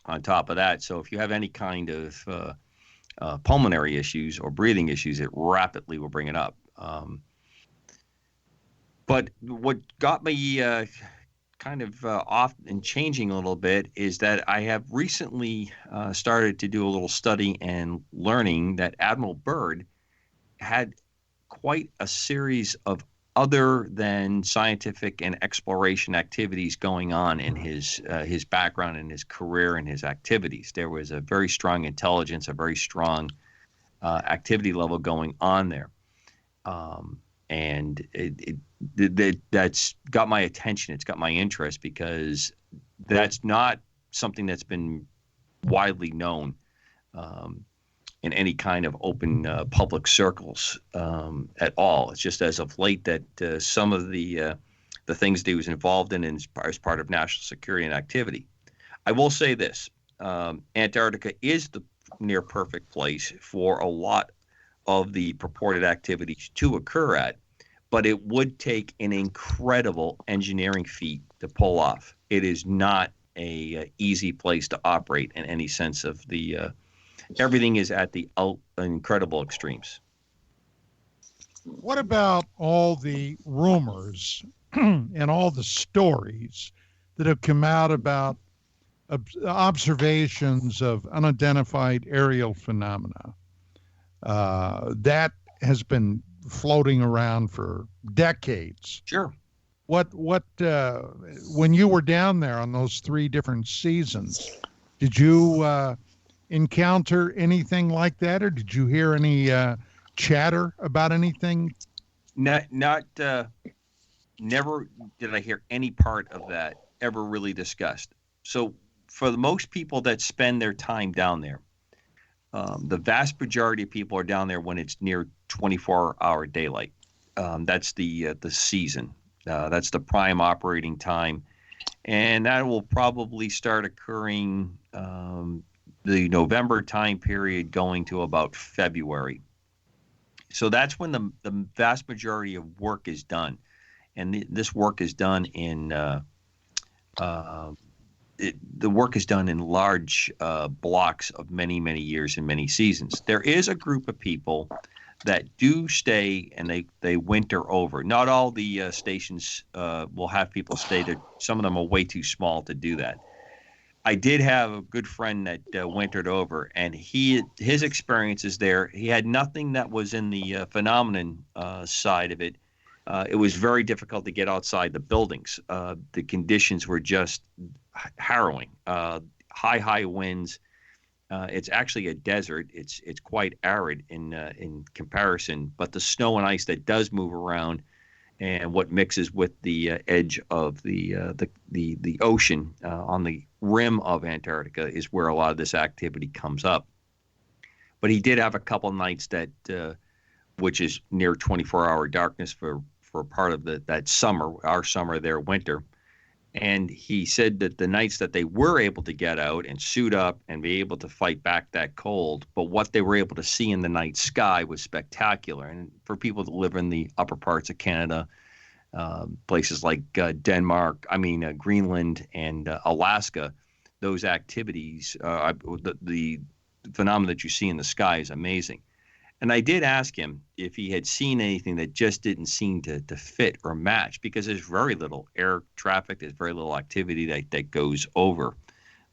Speaker 5: on top of that. So if you have any kind of pulmonary issues or breathing issues, it rapidly will bring it up. But what got me kind of off and changing a little bit is that I have recently started to do a little study and learning that Admiral Byrd had quite a series of other than scientific and exploration activities going on in his background and his career and his activities. There was a very strong intelligence, a very strong activity level going on there. And that's got my attention. It's got my interest because that's not something that's been widely known in any kind of open public circles at all. It's just as of late that some of the things that he was involved in as part of national security and activity. I will say this, Antarctica is the near perfect place for a lot of the purported activities to occur at, but it would take an incredible engineering feat to pull off. It is not a easy place to operate in any sense of the everything is at the incredible extremes.
Speaker 4: What about all the rumors and all the stories that have come out about observations of unidentified aerial phenomena? That has been floating around for decades.
Speaker 5: Sure.
Speaker 4: What when you were down there on those 3 different seasons, did you encounter anything like that, or did you hear any chatter about anything?
Speaker 5: Never did I hear any part of that ever really discussed. So for the most people that spend their time down there, the vast majority of people are down there when it's near 24-hour daylight. That's the season. That's the prime operating time, and that will probably start occurring the November time period going to about February. So that's when the vast majority of work is done, and this work is done in the work is done in large blocks of many, many years and many seasons. There is a group of people that do stay and they winter over. Not all the stations will have people stay there. Some of them are way too small to do that. I did have a good friend that wintered over, and his experiences there, he had nothing that was in the phenomenon side of it. It was very difficult to get outside the buildings. The conditions were just harrowing. High winds. It's actually a desert. It's quite arid in comparison, but the snow and ice that does move around, and what mixes with the edge of the ocean on the rim of Antarctica is where a lot of this activity comes up. But he did have a couple nights that, which is near 24-hour darkness for part of that summer, our summer, their winter. And he said that the nights that they were able to get out and suit up and be able to fight back that cold, but what they were able to see in the night sky was spectacular. And for people that live in the upper parts of Canada, places like Greenland and Alaska, those activities, the phenomenon that you see in the sky is amazing. And I did ask him if he had seen anything that just didn't seem to fit or match, because there's very little air traffic, there's very little activity that goes over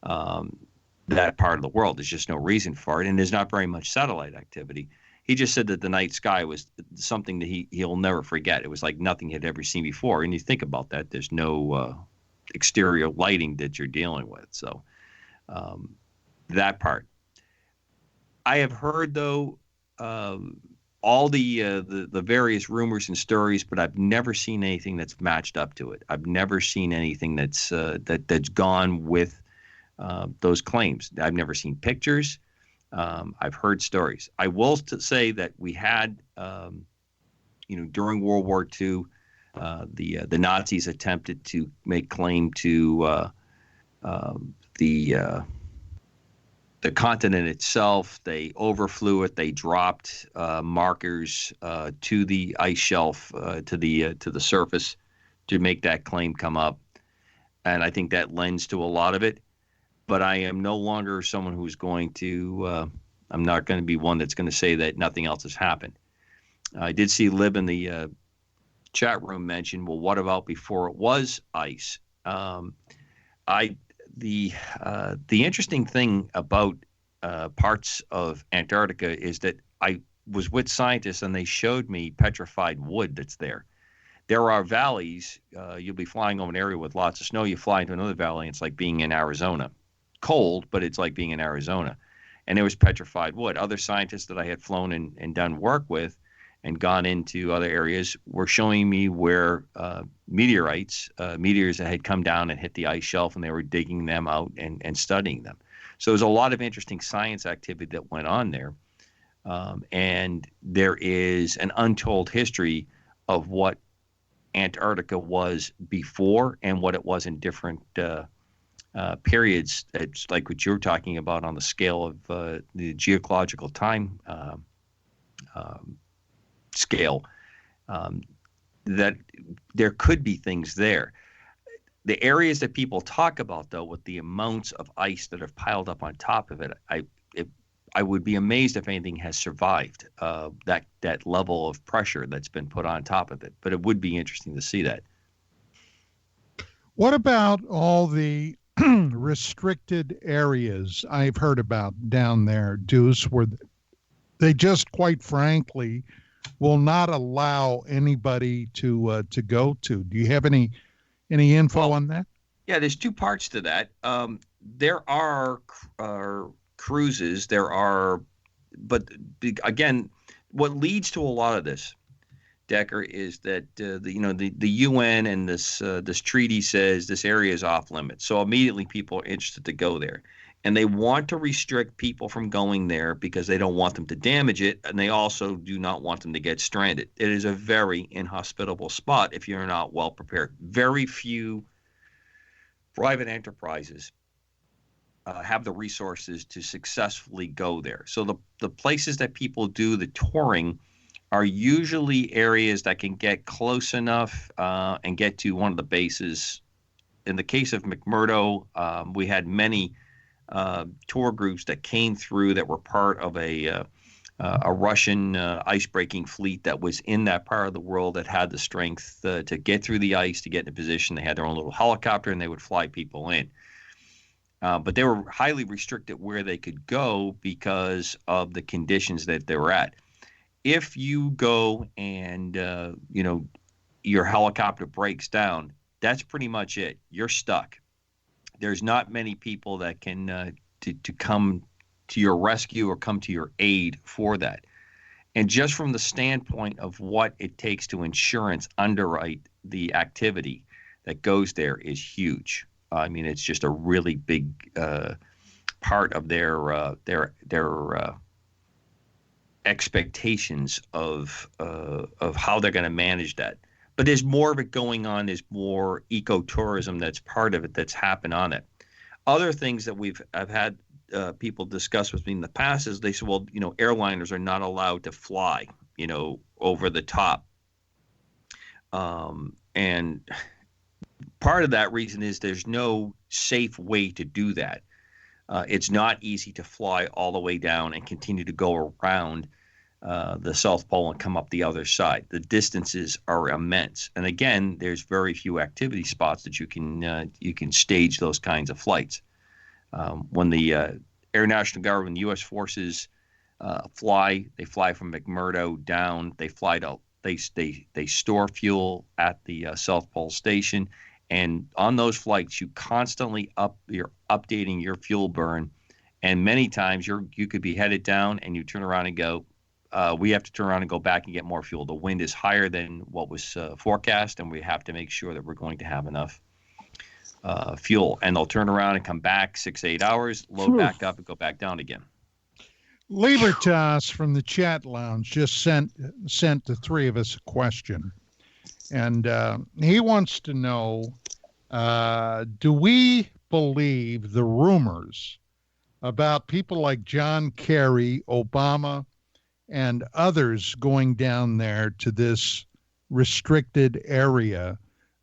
Speaker 5: that part of the world. There's just no reason for it, and there's not very much satellite activity. He just said that the night sky was something that he'll never forget. It was like nothing he'd ever seen before. And you think about that, there's no exterior lighting that you're dealing with. So that part. I have heard, though, all the various rumors and stories, but I've never seen anything that's matched up to it. I've never seen anything that's gone with those claims. I've never seen pictures. I've heard stories. I will say that we had, during World War II, the Nazis attempted to make claim to the continent itself. They overflew it. They dropped markers to the ice shelf, to the surface, to make that claim come up. And I think that lends to a lot of it. But I am no longer someone who's going to. I'm not going to be one that's going to say that nothing else has happened. I did see Lib in the chat room mention, well, what about before it was ice? The interesting thing about parts of Antarctica is that I was with scientists and they showed me petrified wood that's there. There are valleys. You'll be flying over an area with lots of snow. You fly into another valley, and it's like being in Arizona. Cold, but it's like being in Arizona. And there was petrified wood. Other scientists that I had flown and done work with and gone into other areas were showing me where meteors that had come down and hit the ice shelf, and they were digging them out and studying them. So there's a lot of interesting science activity that went on there. And there is an untold history of what Antarctica was before and what it was in different periods. It's like what you're talking about on the scale of the geological time scale, that there could be things there. The areas that people talk about, though, with the amounts of ice that have piled up on top of it, I would be amazed if anything has survived that level of pressure that's been put on top of it. But it would be interesting to see that.
Speaker 4: What about all the restricted areas I've heard about down there, Deuce, where they just, quite frankly, will not allow anybody to go to? Do you have any info on that?
Speaker 5: Yeah, there's two parts to that. There are cruises. But again, what leads to a lot of this, Decker, is that the UN and this treaty says this area is off limits. So immediately people are interested to go there. And they want to restrict people from going there because they don't want them to damage it, and they also do not want them to get stranded. It is a very inhospitable spot if you're not well prepared. Very few private enterprises have the resources to successfully go there. So the places that people do the touring are usually areas that can get close enough and get to one of the bases. In the case of McMurdo, we had many tour groups that came through that were part of a Russian ice-breaking fleet that was in that part of the world that had the strength to get through the ice, to get in a position. They had their own little helicopter, and they would fly people in. But they were highly restricted where they could go because of the conditions that they were at. If you go and, your helicopter breaks down, that's pretty much it. You're stuck. There's not many people that can to come to your rescue or come to your aid for that. And just from the standpoint of what it takes to insurance underwrite the activity that goes there is huge. I mean, it's just a really big part of their expectations of how they're going to manage that. But there's more of it going on. There's more ecotourism that's part of it that's happened on it. Other things that I've had people discuss with me in the past is they said, well, airliners are not allowed to fly, over the top. And part of that reason is there's no safe way to do that. It's not easy to fly all the way down and continue to go around the South Pole and come up the other side. The distances are immense. And again, there's very few activity spots that you can stage those kinds of flights. When the Air National Guard, when the U.S. forces fly, they fly from McMurdo down. They fly to they store fuel at the South Pole Station, and on those flights, you constantly you're updating your fuel burn, and many times you could be headed down, and you turn around and go, we have to turn around and go back and get more fuel. The wind is higher than what was forecast, and we have to make sure that we're going to have enough fuel. And they'll turn around and come back 6-8 hours, load back up, and go back down again.
Speaker 4: Libertas from the chat lounge just sent the three of us a question, and he wants to know, do we believe the rumors about people like John Kerry, Obama, and others going down there to this restricted area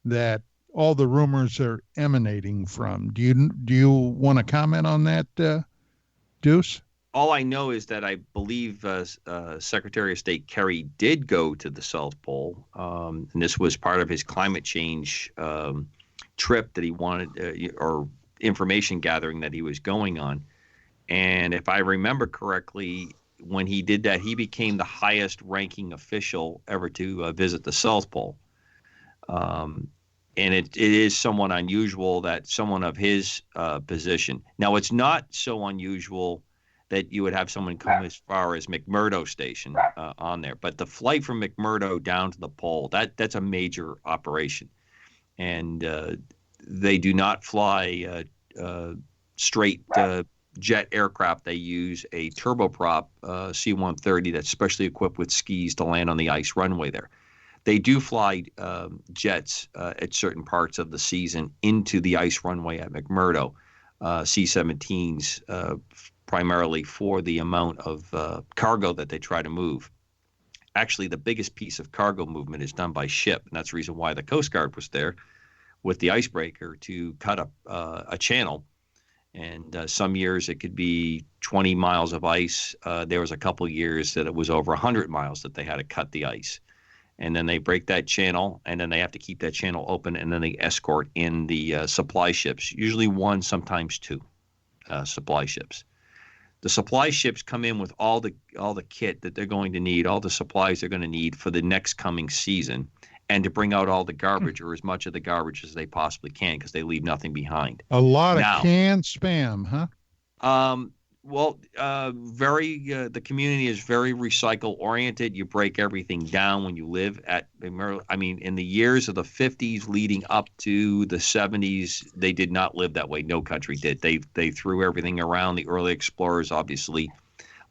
Speaker 4: that all the rumors are emanating from? Do you want to comment on that, Deuce?
Speaker 5: All I know is that I believe Secretary of State Kerry did go to the South Pole, and this was part of his climate change trip that he wanted, or information gathering that he was going on. And if I remember correctly, when he did that, he became the highest ranking official ever to visit the South Pole. And it is somewhat unusual that someone of his position. Now, it's not so unusual that you would have someone come as far as McMurdo Station on there. But the flight from McMurdo down to the pole, that's a major operation. And they do not fly straight jet aircraft. They use a turboprop C-130 that's specially equipped with skis to land on the ice runway there. They do fly jets at certain parts of the season into the ice runway at McMurdo, C-17s, primarily for the amount of cargo that they try to move. Actually, the biggest piece of cargo movement is done by ship, and that's the reason why the Coast Guard was there with the icebreaker to cut up a channel. And some years it could be 20 miles of ice. There was a couple years that it was over 100 miles that they had to cut the ice. And then they break that channel, and then they have to keep that channel open, and then they escort in the supply ships, usually one, sometimes two supply ships. The supply ships come in with all the kit that they're going to need, all the supplies they're going to need for the next coming season, and to bring out all the garbage or as much of the garbage as they possibly can, because they leave nothing behind.
Speaker 4: A lot of canned spam, huh?
Speaker 5: The community is very recycle oriented. You break everything down when you live at, I mean, in the years of the 50s leading up to the 70s, they did not live that way. No country did. They threw everything around. The early explorers obviously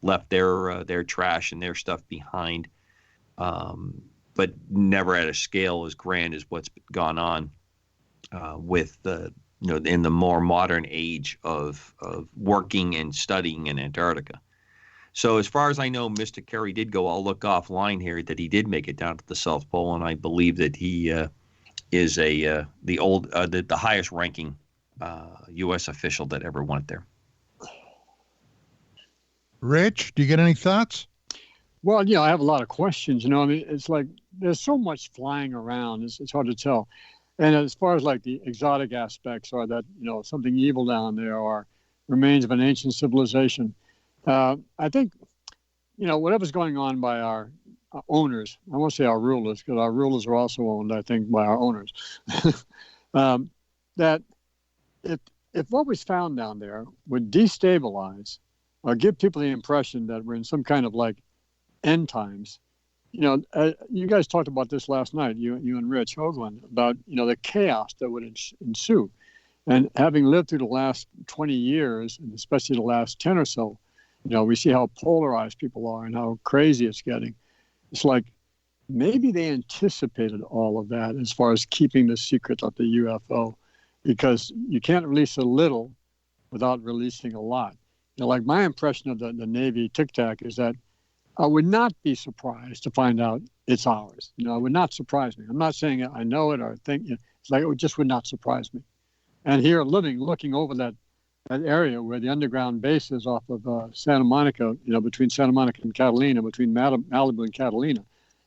Speaker 5: left their trash and their stuff behind, but never at a scale as grand as what's gone on with the in the more modern age of working and studying in Antarctica. So as far as I know, Mr. Kerry did go. I'll look offline here that he did make it down to the South Pole, and I believe that he is the highest ranking U.S. official that ever went there.
Speaker 4: Rich, do you get any thoughts?
Speaker 6: Well, I have a lot of questions. I mean, it's like there's so much flying around. It's hard to tell. And as far as like the exotic aspects, or that, something evil down there, or remains of an ancient civilization, I think, whatever's going on by our owners, I won't say our rulers, because our rulers are also owned, I think, by our owners, that if what was found down there would destabilize or give people the impression that we're in some kind of like end times. You guys talked about this last night, you and Rich Hoagland, about, the chaos that would ensue. And having lived through the last 20 years, and especially the last 10 or so, we see how polarized people are and how crazy it's getting. It's like maybe they anticipated all of that as far as keeping the secret of the UFO, because you can't release a little without releasing a lot. Like my impression of the Navy Tic Tac is that I would not be surprised to find out it's ours. It would not surprise me. I'm not saying I know it or think it's like it just would not surprise me. And here, looking over that area where the underground base is off of Santa Monica, between Santa Monica and Catalina, between Malibu and Catalina.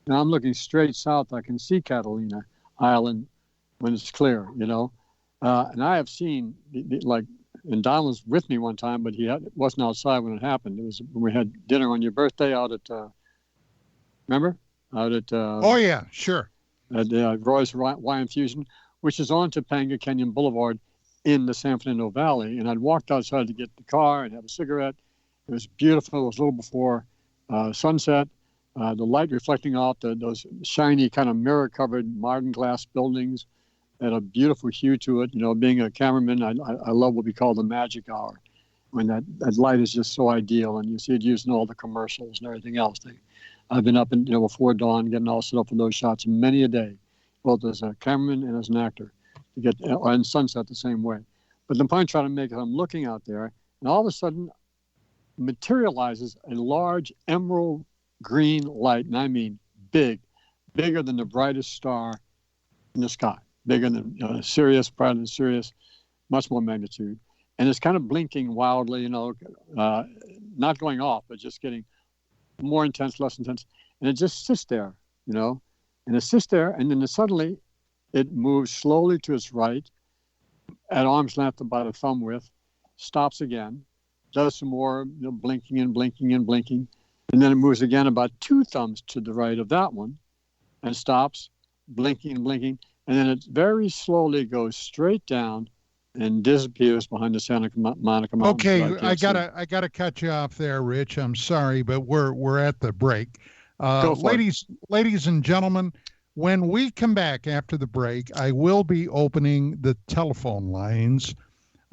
Speaker 6: Now I'm looking straight south. I can see Catalina Island when it's clear, and I have seen and Don was with me one time, but wasn't outside when it happened. It was when we had dinner on your birthday out at, remember? Out at...
Speaker 4: oh, yeah, sure.
Speaker 6: At Roy's Hawaiian Fusion, which is on Topanga Canyon Boulevard in the San Fernando Valley. And I'd walked outside to get the car and have a cigarette. It was beautiful. It was a little before sunset. The light reflecting off those shiny kind of mirror-covered modern glass buildings had a beautiful hue to it. Being a cameraman, I love what we call the magic hour, when that light is just so ideal, and you see it used in all the commercials and everything else. I've been up before dawn getting all set up for those shots many a day, both as a cameraman and as an actor, to get and sunset the same way. But the point I'm trying to make is I'm looking out there, and all of a sudden materializes a large emerald green light, and I mean bigger than the brightest star in the sky. Bigger than Sirius, brighter than Sirius, much more magnitude. And it's kind of blinking wildly, not going off, but just getting more intense, less intense. And it just sits there, and it sits there, and then suddenly it moves slowly to its right, at arm's length, about a thumb width, stops again, does some more blinking and blinking and blinking, and then it moves again about 2 thumbs to the right of that one, and stops, blinking and blinking. And then it very slowly goes straight down and disappears behind the Santa Monica Mountains.
Speaker 4: Okay, I gotta cut you off there, Rich. I'm sorry, but we're at the break. Ladies and gentlemen, when we come back after the break, I will be opening the telephone lines.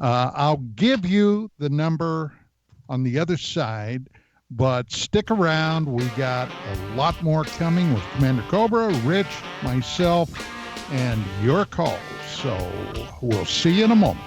Speaker 4: I'll give you the number on the other side, but stick around. We got a lot more coming with Commander Cobra, Rich, myself, and your calls. So we'll see you in a moment.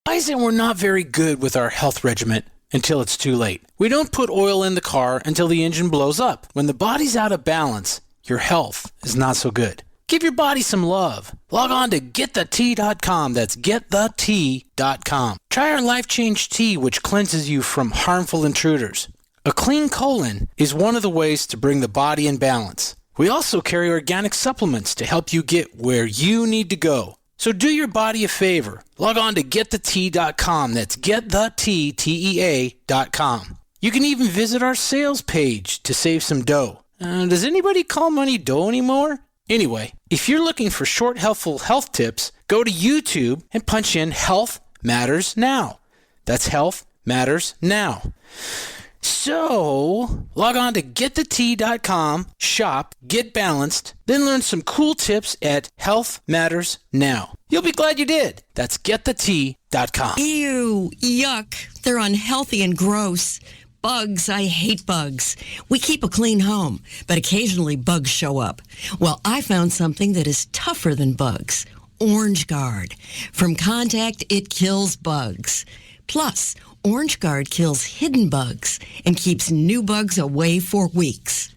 Speaker 10: Why is it we're not very good with our health regimen until it's too late? We don't put oil in the car until the engine blows up. When the body's out of balance, your health is not so good. Give your body some love. Log on to GetTheT.com. That's GetTheT.com. Try our Life Change Tea, which cleanses you from harmful intruders. A clean colon is one of the ways to bring the body in balance. We also carry organic supplements to help you get where you need to go. So do your body a favor. Log on to GetTheT.com. That's GetTheT.com. You can even visit our sales page to save some dough. Does anybody call money dough anymore? Anyway, if you're looking for short, helpful health tips, go to YouTube and punch in Health Matters Now. That's Health Matters Now. So, log on to GetTheT.com, shop, get balanced, then learn some cool tips at Health Matters Now. You'll be glad you did. That's GetTheT.com.
Speaker 9: Ew, yuck. They're unhealthy and gross. Bugs, I hate bugs. We keep a clean home, but occasionally bugs show up. Well, I found something that is tougher than bugs. Orange Guard. From contact, it kills bugs. Plus, Orange Guard kills hidden bugs and keeps new bugs away for weeks.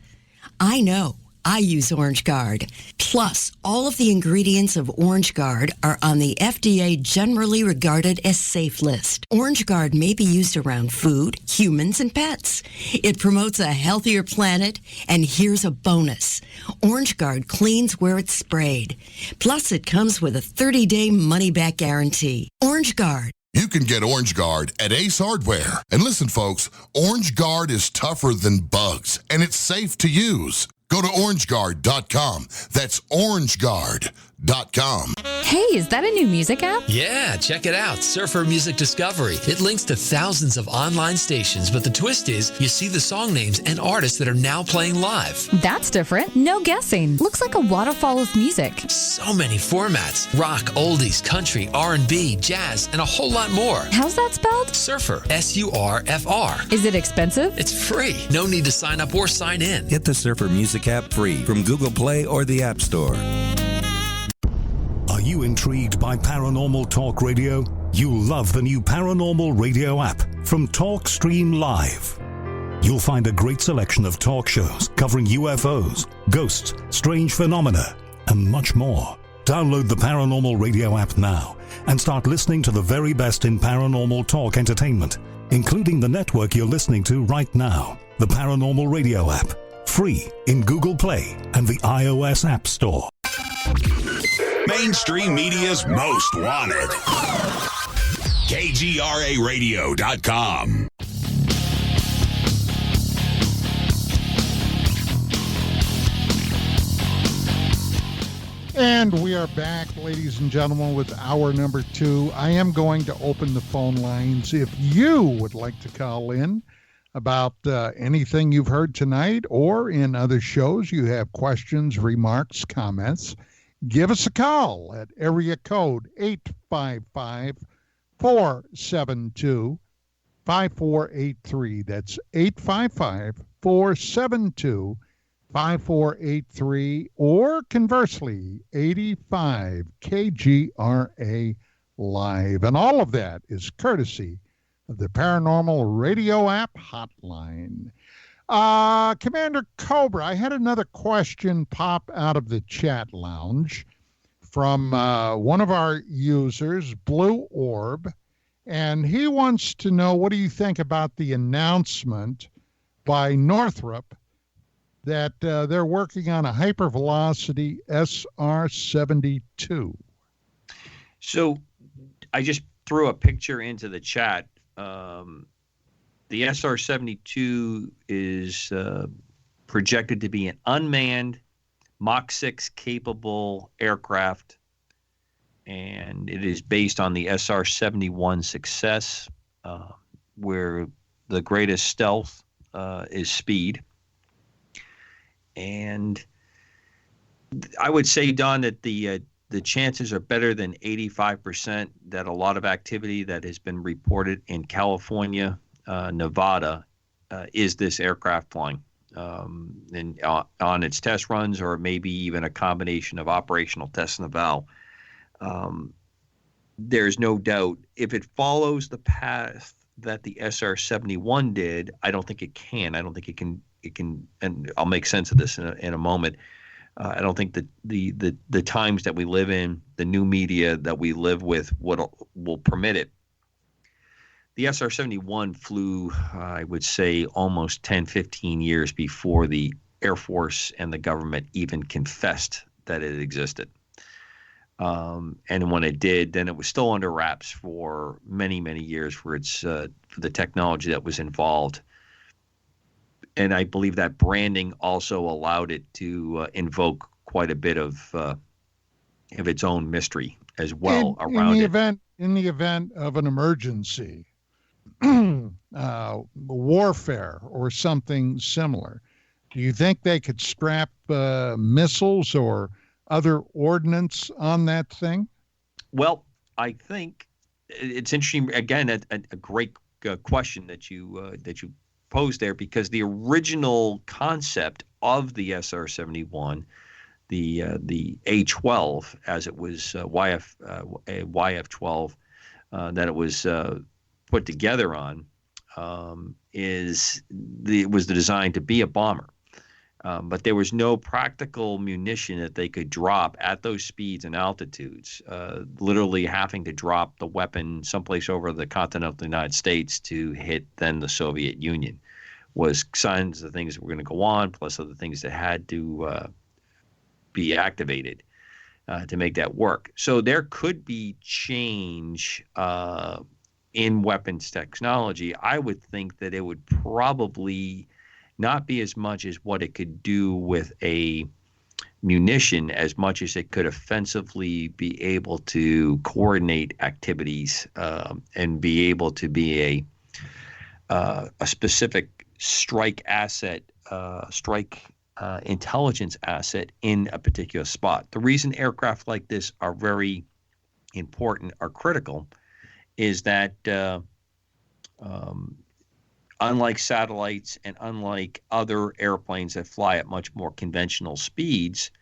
Speaker 9: I know. I use Orange Guard. Plus, all of the ingredients of Orange Guard are on the FDA generally regarded as safe list. Orange Guard may be used around food, humans, and pets. It promotes a healthier planet, and here's a bonus. Orange Guard cleans where it's sprayed. Plus, it comes with a 30-day money-back guarantee. Orange Guard.
Speaker 2: You can get Orange Guard at Ace Hardware. And listen, folks, Orange Guard is tougher than bugs, and it's safe to use. Go to orangeguard.com. That's orangeguard.com.
Speaker 12: SurferMusicRadio.com.
Speaker 13: Hey, is that a new music app?
Speaker 14: Yeah, check it out. Surfer Music Discovery. It links to thousands of online stations, but the twist is you see the song names and artists that are now playing live.
Speaker 13: That's different. No guessing. Looks like a waterfall of music.
Speaker 14: So many formats. Rock, oldies, country, R&B, jazz, and a whole lot more.
Speaker 13: How's that spelled?
Speaker 14: Surfer. S-U-R-F-R.
Speaker 13: Is it expensive?
Speaker 14: It's free. No need to sign up or sign in.
Speaker 15: Get the Surfer Music app free from Google Play or the App Store.
Speaker 16: Are you intrigued by Paranormal Talk Radio? You'll love the new Paranormal Radio app from TalkStream Live. You'll find a great selection of talk shows covering UFOs, ghosts, strange phenomena, and much more. Download the Paranormal Radio app now and start listening to the very best in paranormal talk entertainment, including the network you're listening to right now. The Paranormal Radio app, free in Google Play and the iOS App Store.
Speaker 12: Mainstream media's most wanted. KGRARadio.com.
Speaker 4: And we are back, ladies and gentlemen, with hour number 2. I am going to open the phone lines. If you would like to call in about anything you've heard tonight or in other shows, you have questions, remarks, comments, give us a call at area code 855-472-5483. That's 855-472-5483, or conversely, 85 KGRA Live. And all of that is courtesy of the Paranormal Radio app hotline. Commander Cobra, I had another question pop out of the chat lounge from one of our users, Blue Orb, and he wants to know, what do you think about the announcement by Northrop that they're working on a hypervelocity SR-72?
Speaker 5: So I just threw a picture into the chat. The SR-72 is projected to be an unmanned Mach 6 capable aircraft, and it is based on the SR-71 success, where the greatest stealth is speed. And I would say, Don, that the chances are better than 85% that a lot of activity that has been reported in California, Nevada, is this aircraft flying and on its test runs, or maybe even a combination of operational tests in the Val. There's no doubt, if it follows the path that the SR-71 did, I don't think it can. I don't think it can, and I'll make sense of this in a moment. I don't think that the times that we live in, the new media that we live with, will permit it. The SR-71 flew, I would say, almost 10, 15 years before the Air Force and the government even confessed that it existed. And when it did, then it was still under wraps for many, many years for for the technology that was involved. And I believe that branding also allowed it to invoke quite a bit of its own mystery as well around it.
Speaker 4: In the event of an emergency, warfare or something similar, do you think they could strap missiles or other ordnance on that thing?
Speaker 5: Well, I think it's interesting. Again, a great question that you posed there, because the original concept of the SR-71, the A-12, as it was YF-12, that it was put together on, it was designed to be a bomber. But there was no practical munition that they could drop at those speeds and altitudes, literally having to drop the weapon someplace over the continental United States to hit then the Soviet Union, was signs of things that were going to go on, plus other things that had to be activated to make that work. So there could be change in weapons technology. I would think that it would probably not be as much as what it could do with a munition as much as it could offensively be able to coordinate activities and be able to be a specific strike asset, intelligence asset in a particular spot. The reason aircraft like this are very important or critical is that unlike satellites and unlike other airplanes that fly at much more conventional speeds,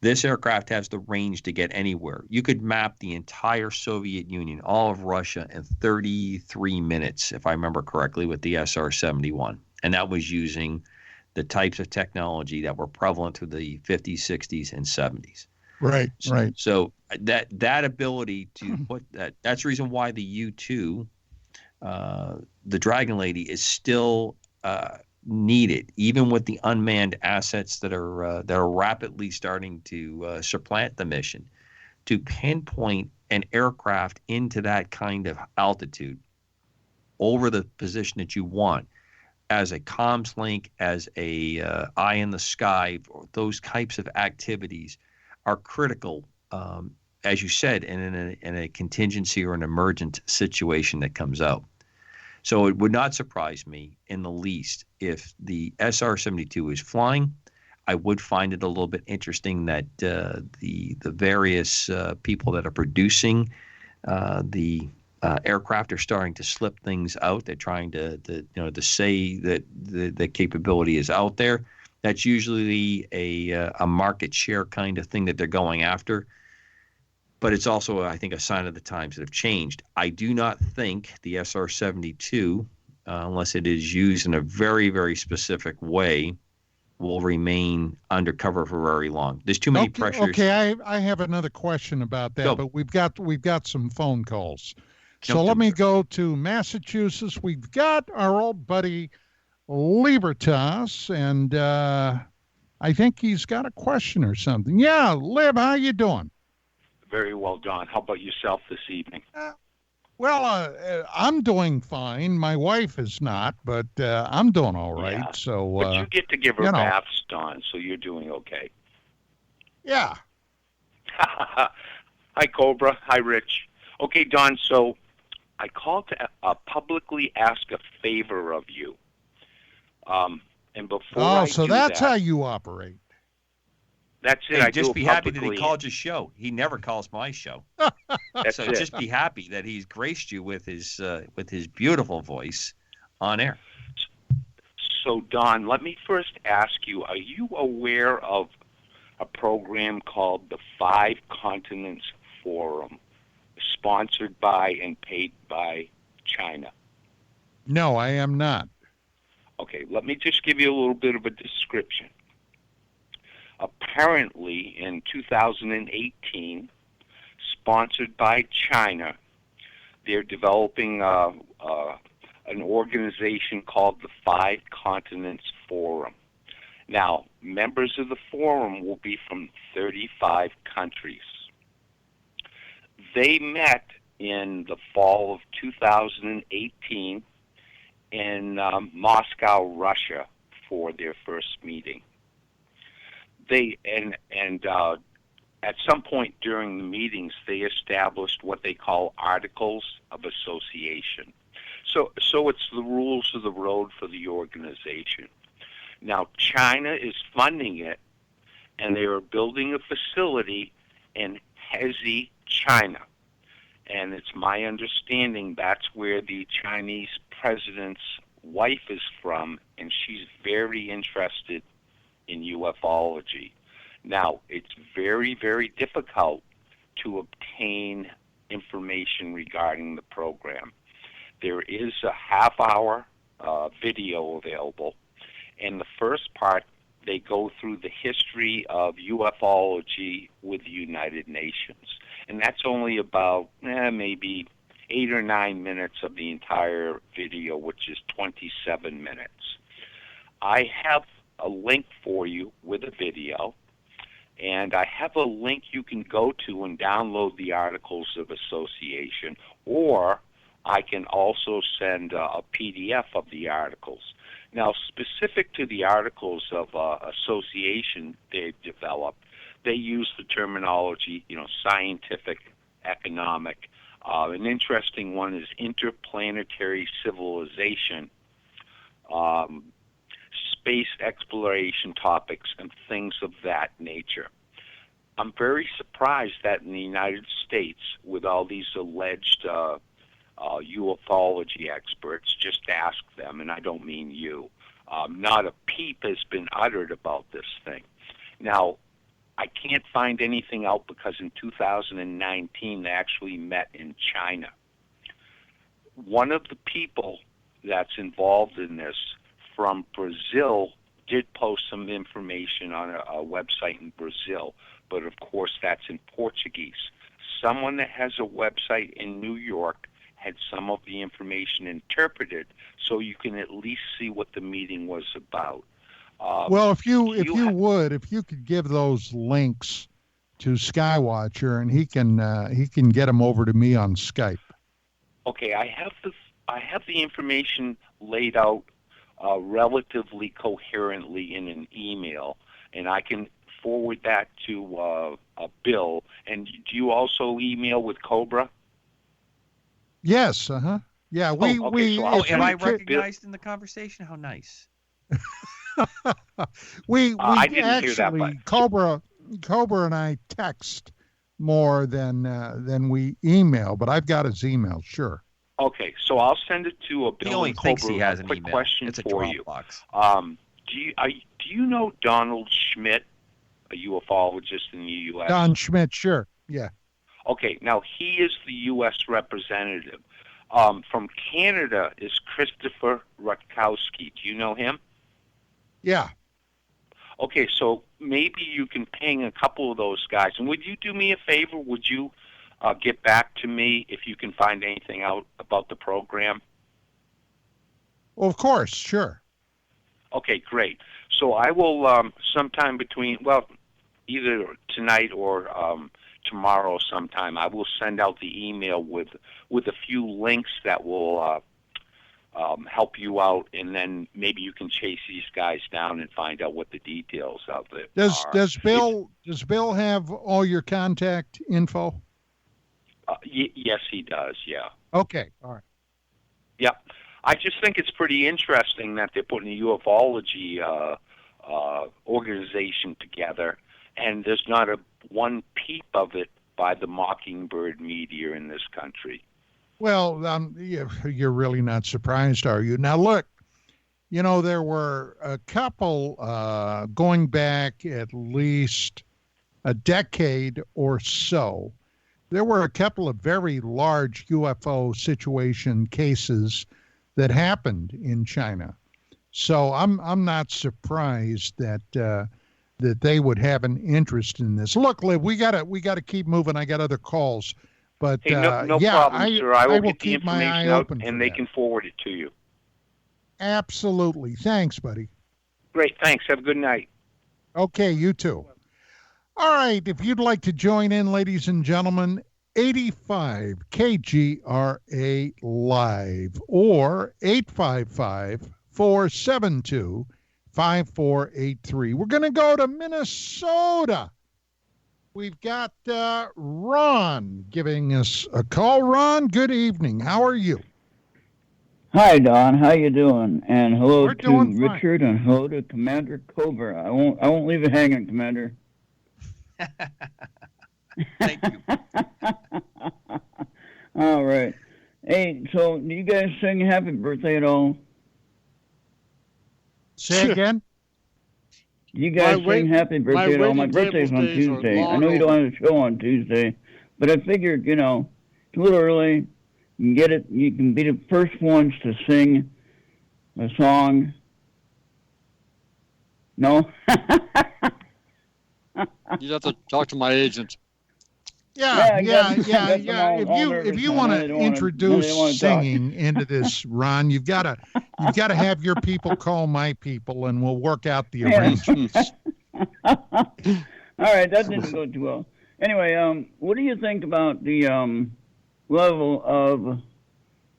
Speaker 5: this aircraft has the range to get anywhere. You could map the entire Soviet Union, all of Russia, in 33 minutes, if I remember correctly, with the SR-71. And that was using the types of technology that were prevalent through the 50s, 60s, and 70s.
Speaker 4: Right, right.
Speaker 5: So that ability to put that's the reason why the U-2, the Dragon Lady, is still needed, even with the unmanned assets that are rapidly starting to supplant the mission, to pinpoint an aircraft into that kind of altitude over the position that you want as a comms link, as a eye in the sky. Those types of activities are critical, as you said, in a contingency or an emergent situation that comes out. So it would not surprise me in the least if the SR-72 is flying. I would find it a little bit interesting that the various people that are producing the aircraft are starting to slip things out. They're trying to say that the capability is out there. That's usually a market share kind of thing that they're going after. But it's also, I think, a sign of the times that have changed. I do not think the SR-72, unless it is used in a very, very specific way, will remain undercover for very long. There's too many pressures.
Speaker 4: Okay, I have another question about that, but we've got some phone calls. So let me go to Massachusetts. We've got our old buddy Libertas, and I think he's got a question or something. Yeah, Lib, how you doing?
Speaker 17: Very well, Don. How about yourself this evening?
Speaker 4: I'm doing fine. My wife is not, but I'm doing all right.
Speaker 17: Yeah.
Speaker 4: So,
Speaker 17: but you get to give her baths, Don, so you're doing okay.
Speaker 4: Yeah.
Speaker 17: Hi, Cobra. Hi, Rich. Okay, Don, so I called to publicly ask a favor of you. And before
Speaker 4: so that's how you operate.
Speaker 17: That's it.
Speaker 5: Hey, just be happy that he called your show. He never calls my show.
Speaker 17: That's
Speaker 5: so
Speaker 17: it.
Speaker 5: Just be happy that he's graced you with his beautiful voice on air.
Speaker 17: So, Don, let me first ask you, are you aware of a program called the Five Continents Forum, sponsored by and paid by China?
Speaker 4: No, I am not.
Speaker 17: Okay, let me just give you a little bit of a description. Apparently, in 2018, sponsored by China, they're developing an organization called the Five Continents Forum. Now, members of the forum will be from 35 countries. They met in the fall of 2018 in Moscow, Russia, for their first meeting. They at some point during the meetings, they established what they call articles of association. So it's the rules of the road for the organization. Now, China is funding it, and they are building a facility in Hezi, China. And it's my understanding that's where the Chinese president's wife is from, and she's very interested in ufology. Now, it's very, very difficult to obtain information regarding the program. There is a half-hour video available. In the first part, they go through the history of ufology with the United Nations. And that's only about maybe 8 or 9 minutes of the entire video, which is 27 minutes. I have a link for you with a video, and I have a link you can go to and download the Articles of Association, or I can also send a PDF of the articles. Now, specific to the Articles of Association they've developed, they use the terminology, scientific, economic. An interesting one is interplanetary civilization, space exploration topics, and things of that nature. I'm very surprised that in the United States, with all these alleged ufology experts, just ask them, and I don't mean you, not a peep has been uttered about this thing. Now, I can't find anything out because in 2019 they actually met in China. One of the people that's involved in this from Brazil did post some information on a website in Brazil, but of course that's in Portuguese. Someone that has a website in New York had some of the information interpreted so you can at least see what the meeting was about.
Speaker 4: Well, if you could give those links to Skywatcher, and he can get them over to me on Skype.
Speaker 17: Okay, I have the information laid out relatively coherently in an email, and I can forward that to Bill. And do you also email with Cobra?
Speaker 4: Yes. Yeah.
Speaker 17: So
Speaker 18: am I recognized in the conversation? How nice.
Speaker 4: we
Speaker 17: I didn't
Speaker 4: actually
Speaker 17: hear that, but
Speaker 4: Cobra and I text more than we email, but I've got his email, sure.
Speaker 17: Okay, so I'll send it to Bill.
Speaker 18: He only
Speaker 17: and
Speaker 18: thinks
Speaker 17: Cobra.
Speaker 18: he has
Speaker 17: a
Speaker 18: an
Speaker 17: quick
Speaker 18: email.
Speaker 17: question
Speaker 18: It's a
Speaker 17: for you.
Speaker 18: Dropbox.
Speaker 17: Do you know Donald Schmidt, a ufologist in the U.S.?
Speaker 4: Don Schmidt, sure, yeah.
Speaker 17: Okay, now he is the U.S. representative. From Canada is Christopher Rutkowski. Do you know him?
Speaker 4: Yeah.
Speaker 17: Okay, so maybe you can ping a couple of those guys. And would you do me a favor? Would you get back to me if you can find anything out about the program?
Speaker 4: Well, of course, sure.
Speaker 17: Okay, great. So I will sometime between, either tonight or tomorrow sometime, I will send out the email with a few links that will help you out, and then maybe you can chase these guys down and find out what the details of it are.
Speaker 4: Does Bill have all your contact info?
Speaker 17: Yes, he does, yeah.
Speaker 4: Okay, all right.
Speaker 17: Yep. I just think it's pretty interesting that they're putting a ufology organization together, and there's not one peep of it by the Mockingbird media in this country.
Speaker 4: Well, you're really not surprised, are you? Now, look, there were a couple going back at least a decade or so. There were a couple of very large UFO situation cases that happened in China. So I'm not surprised that they would have an interest in this. Look, Liv, we gotta keep moving. I got other calls. But
Speaker 17: hey, no problem, sir. I will get the information out, and they can forward it to you.
Speaker 4: Absolutely. Thanks, buddy.
Speaker 17: Great. Thanks. Have a good night.
Speaker 4: Okay, you too. All right. If you'd like to join in, ladies and gentlemen, 85 KGRA Live or 855-472-5483. We're going to go to Minnesota. We've got Ron giving us a call. Ron, good evening. How are you?
Speaker 19: Hi, Don. How you doing? And hello
Speaker 4: We're
Speaker 19: to
Speaker 4: doing fine.
Speaker 19: Richard, and hello to Commander Cobra. I won't leave it hanging, Commander.
Speaker 18: Thank you.
Speaker 19: All right. Hey, so do you guys sing Happy Birthday at all?
Speaker 4: Say again?
Speaker 19: Do you guys sing Happy Birthday at all? My birthday's on Tuesday. I know you don't have a show on Tuesday, but I figured, it's a little early. You can get it. You can be the first ones to sing a song. No?
Speaker 6: You'd have to talk to my agent.
Speaker 4: Yeah. If you want to introduce singing into this, Ron, you've got to have your people call my people, and we'll work out the arrangements.
Speaker 19: All right, that didn't go too well. Anyway, what do you think about the level of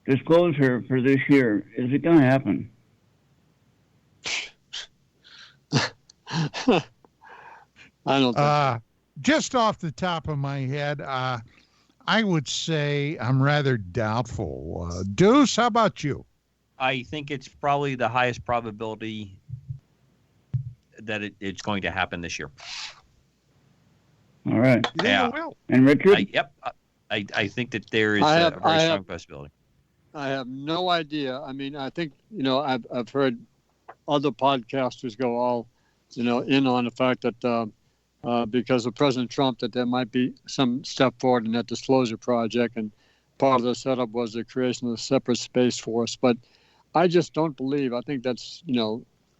Speaker 19: disclosure for this year? Is it going to happen?
Speaker 6: I don't think
Speaker 4: just off the top of my head, I would say I'm rather doubtful. Deuce, how about you?
Speaker 5: I think it's probably the highest probability that it's going to happen this year.
Speaker 19: All right.
Speaker 5: Yeah.
Speaker 19: And Richard?
Speaker 5: I think that there is a very strong possibility.
Speaker 6: I have no idea. I mean, I think, I've heard other podcasters go all, in on the fact that because of President Trump, that there might be some step forward in that disclosure project. And part of the setup was the creation of a separate space force. But I just don't believe. I think that's,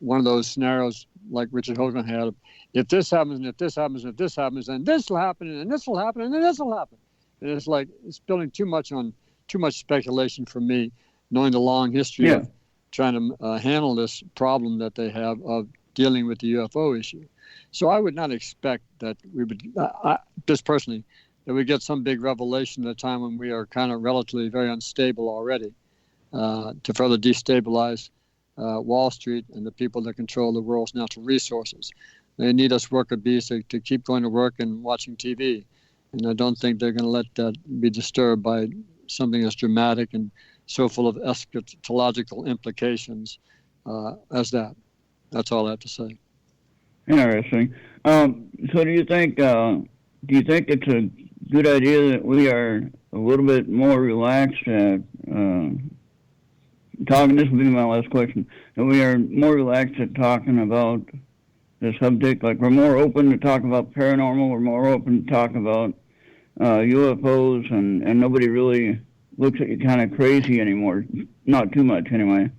Speaker 6: one of those scenarios like Richard Hoagland had. If this happens, and if this happens, and if this happens, then this will happen, and this will happen, and then this will happen. And it's like it's building too much speculation for me, knowing the long history of trying to handle this problem that they have of dealing with the UFO issue. So I would not expect that we would, just personally, that we get some big revelation at a time when we are kind of relatively very unstable already, to further destabilize Wall Street and the people that control the world's natural resources. They need us worker bees to keep going to work and watching TV. And I don't think they're going to let that be disturbed by something as dramatic and so full of eschatological implications as that. That's all I have to say.
Speaker 19: Interesting. So do you think it's a good idea that we are a little bit more relaxed at talking? This will be my last question. That we are more relaxed at talking about the subject, like we're more open to talk about paranormal, we're more open to talk about UFOs, and nobody really looks at you kind of crazy anymore. Not too much, anyway.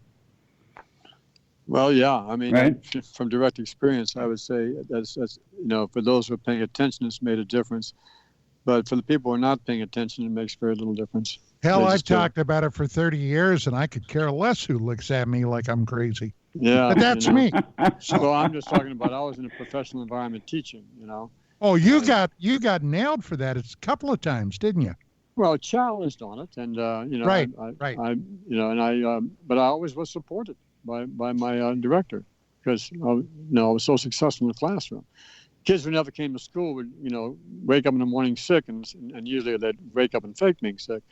Speaker 6: Well, yeah. I mean,
Speaker 19: right?
Speaker 6: From direct experience, I would say that's for those who are paying attention, it's made a difference. But for the people who are not paying attention, it makes very little difference.
Speaker 4: Hell, I've talked about it for 30 years, and I could care less who looks at me like I'm crazy.
Speaker 6: Yeah.
Speaker 4: But that's me.
Speaker 6: So I'm just talking about I was in a professional environment teaching,
Speaker 4: Oh, you got nailed for that. It's a couple of times, didn't you?
Speaker 6: Well, challenged on it, and
Speaker 4: right.
Speaker 6: But I always was supported by my director because I was so successful in the classroom. Kids who never came to school would wake up in the morning sick, and usually they'd wake up and fake being sick.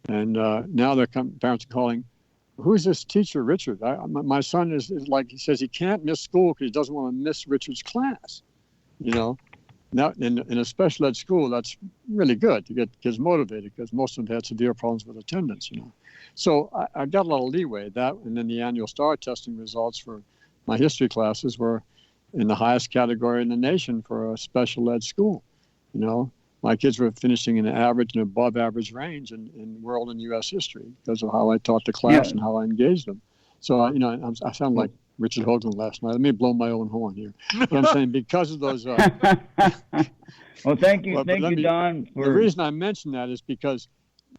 Speaker 6: And now parents are calling, "Who's this teacher, Richard?" My son is like, he says he can't miss school because he doesn't want to miss Richard's class. Now, in a special ed school, that's really good to get kids motivated because most of them had severe problems with attendance, So I got a lot of leeway. That, and then the annual STAR testing results for my history classes were in the highest category in the nation for a special ed school. My kids were finishing in the average and above average range in world and U.S. history because of how I taught the class and how I engaged them. So, I sound like Richard Hoagland last night. Let me blow my own horn here. But I'm saying because of those.
Speaker 19: Well, thank you, Don.
Speaker 6: The reason I mention that is because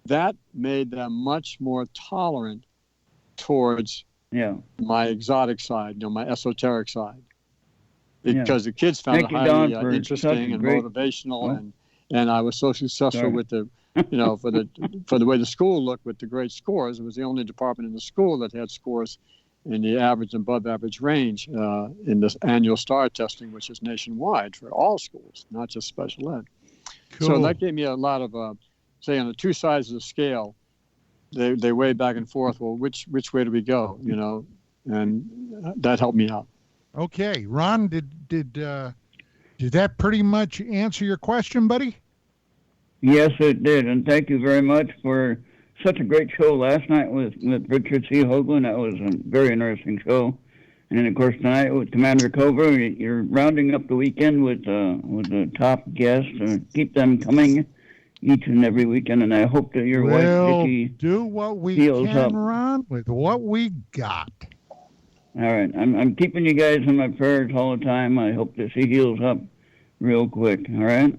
Speaker 6: that made them much more tolerant towards my exotic side, my esoteric side, because the kids found it highly interesting and motivational, and I was so successful with the, for the way the school looked with the great scores. It was the only department in the school that had scores in the average and above average range in this annual STAR testing, which is nationwide for all schools, not just special ed. Cool. So that gave me a lot of, say, on the two sides of the scale, they weigh back and forth. Well, which way do we go? And that helped me out.
Speaker 4: Okay, Ron, did that pretty much answer your question, buddy?
Speaker 19: Yes, it did, and thank you very much for such a great show last night with Richard C. Hoagland. That was a very interesting show. And then, of course, tonight with Commander Cobra, you're rounding up the weekend with the top guests. Keep them coming each and every weekend, and I hope that your wife, Vicki,
Speaker 4: do what we
Speaker 19: heals
Speaker 4: can,
Speaker 19: up.
Speaker 4: Ron, with what we got.
Speaker 19: All right. I'm keeping you guys in my prayers all the time. I hope that she heals up real quick. All right?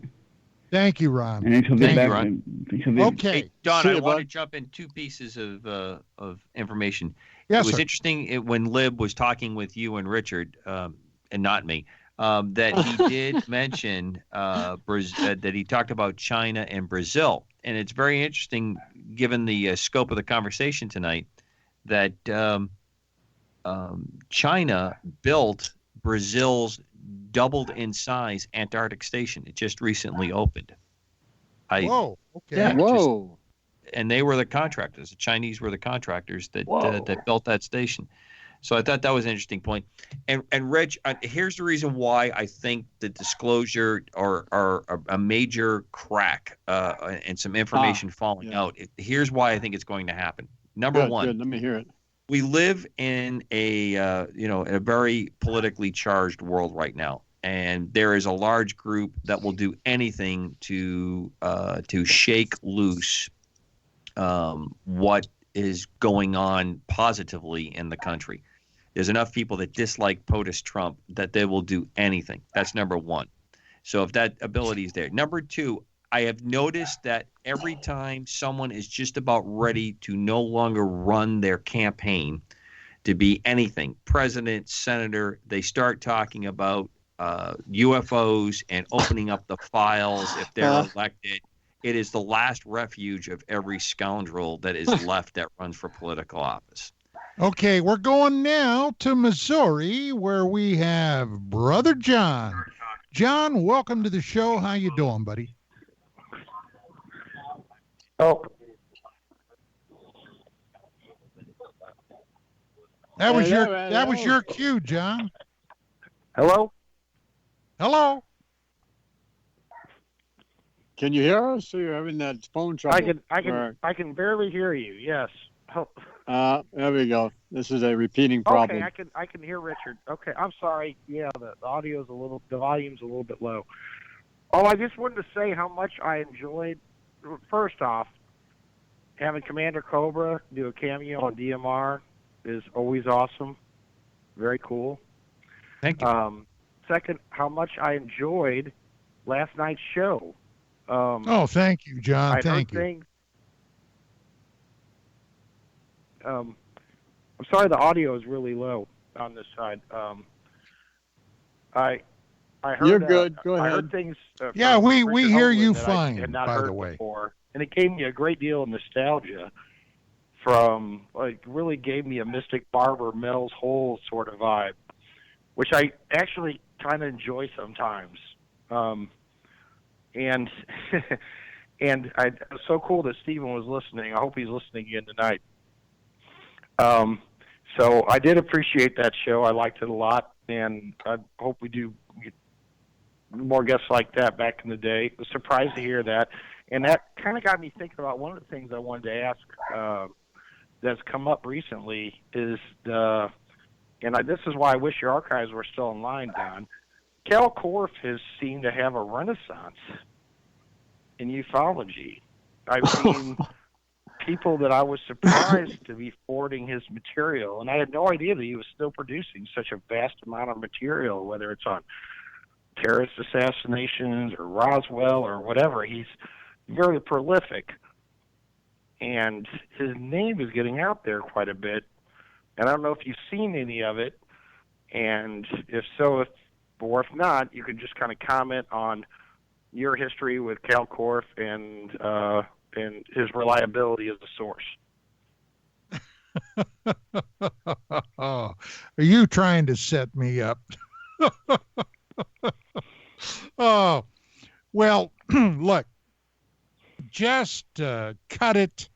Speaker 4: Thank you, Ron.
Speaker 19: And she'll be back.
Speaker 4: Okay.
Speaker 5: Hey, Don, I want to jump in two pieces of information.
Speaker 4: Yes,
Speaker 5: it was
Speaker 4: sir.
Speaker 5: interesting when Lib was talking with you and Richard, and not me, that he did mention that he talked about China and Brazil. And it's very interesting, given the scope of the conversation tonight, that China built Brazil's doubled in size Antarctic station. It just recently opened.
Speaker 4: Whoa. Okay.
Speaker 5: Yeah,
Speaker 6: Whoa.
Speaker 5: And they were the contractors. The Chinese were the contractors that built that station. So I thought that was an interesting point. And Reg, here's the reason why I think the disclosure are a major crack and some information falling out. Here's why I think it's going to happen. Number one.
Speaker 6: Good. Let me hear it.
Speaker 5: We live in a in a very politically charged world right now, and there is a large group that will do anything to shake loose what is going on positively in the country. There's enough people that dislike POTUS Trump that they will do anything. That's number one. So if that ability is there. Number two, I have noticed that every time someone is just about ready to no longer run their campaign to be anything, president, senator, they start talking about UFOs and opening up the files if they're elected. It is the last refuge of every scoundrel that is left that runs for political office.
Speaker 4: Okay, we're going now to Missouri, where we have Brother John. John, welcome to the show. How you doing, buddy?
Speaker 20: Oh.
Speaker 4: That was your cue, John.
Speaker 20: Hello?
Speaker 6: Hello? Can you hear us? Or you're having that phone trouble?
Speaker 20: I can barely hear you. Yes.
Speaker 6: There we go. This is a repeating problem.
Speaker 20: Okay, I can hear Richard. Okay, I'm sorry. Yeah, the volume's a little bit low. Oh, I just wanted to say how much I enjoyed. First off, having Commander Cobra do a cameo on DMR is always awesome. Very cool.
Speaker 5: Thank you.
Speaker 20: Second, how much I enjoyed last night's show.
Speaker 4: Thank you, John. Thank you.
Speaker 20: I'm sorry, the audio is really low on this side. I heard.
Speaker 6: You're good. Go ahead.
Speaker 20: I heard things.
Speaker 4: Yeah, we hear you
Speaker 20: that
Speaker 4: fine.
Speaker 20: I had not
Speaker 4: by
Speaker 20: heard
Speaker 4: the way,
Speaker 20: before, and it gave me a great deal of nostalgia. Really gave me a Mystic Barber, Mel's Hole sort of vibe, which I actually kind of enjoy sometimes. And and it was so cool that Stephen was listening. I hope he's listening again tonight. So I did appreciate that show. I liked it a lot, and I hope we do get more guests like that back in the day. I was surprised to hear that, and that kind of got me thinking about one of the things I wanted to ask that's come up recently is this is why I wish your archives were still online, Don. Cal Korff has seemed to have a renaissance in ufology. I've seen people that I was surprised to be forwarding his material, and I had no idea that he was still producing such a vast amount of material, whether it's on terrorist assassinations or Roswell or whatever. He's very prolific, and his name is getting out there quite a bit. And I don't know if you've seen any of it, and if so, or if not, you could just kind of comment on your history with Cal Korff and his reliability as a source.
Speaker 4: Are you trying to set me up? Oh, well, look, just cut it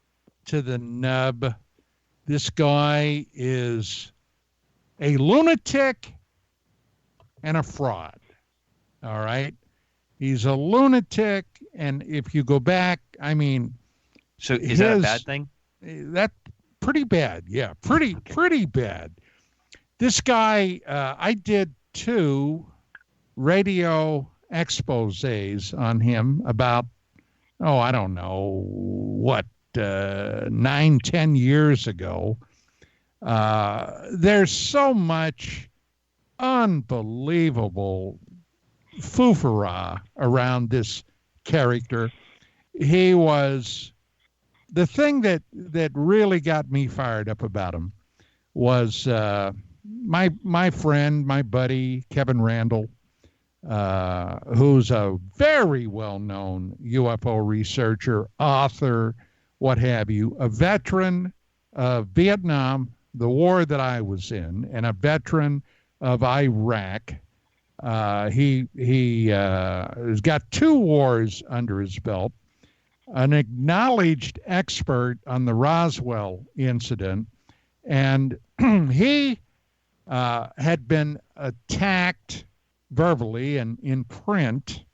Speaker 4: to the nub. This guy is a lunatic and a fraud. All right. He's a lunatic. And if you go back, I mean,
Speaker 5: so is that a bad thing?
Speaker 4: That's pretty bad. Yeah. Pretty bad. This guy, I did 2 radio exposés on him about, I don't know what, 9-10 years ago. There's so much unbelievable foofara around this character. He was the thing that really got me fired up about him was my friend, my buddy Kevin Randall, who's a very well-known UFO researcher, author, what have you, a veteran of Vietnam, the war that I was in, and a veteran of Iraq. He has got 2 wars under his belt, an acknowledged expert on the Roswell incident, and he had been attacked verbally and in print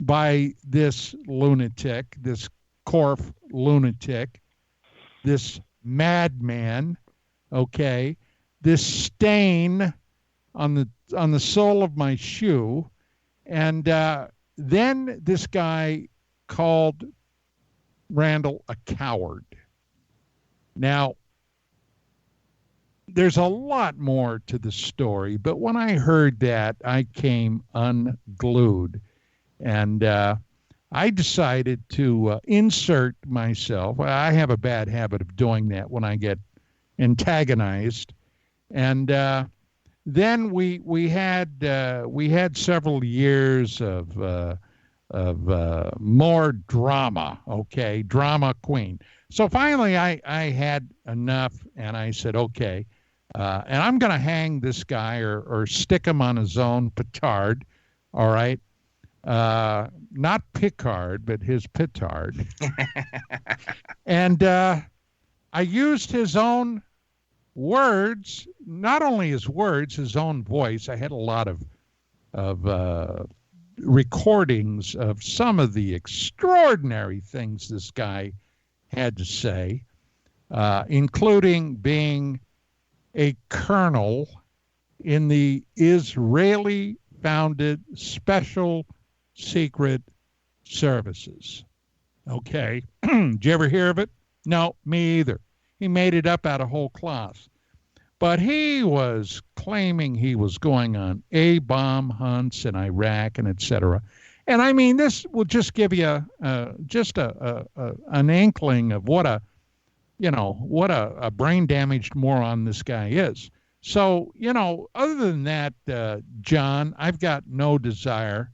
Speaker 4: by this lunatic, this Korf lunatic, this madman, okay, this stain on the sole of my shoe. And then this guy called Randall a coward. Now, there's a lot more to the story, but when I heard that, I came unglued. And I decided to insert myself. I have a bad habit of doing that when I get antagonized. And then we had several years of more drama. Okay, drama queen. So finally, I had enough, and I said, okay, and I'm going to hang this guy or stick him on his own petard. All right, not Picard, but his petard. And I used his own words, not only his words, his own voice. I had a lot of recordings of some of the extraordinary things this guy had to say, including being a colonel in the Israeli-founded Special Secret Services. Okay. Did you ever hear of it? No, me either. He made it up out of whole cloth. But he was claiming he was going on A-bomb hunts in Iraq and et cetera. And I mean, this will just give you just an inkling of what a brain damaged moron this guy is. So, other than that, John, I've got no desire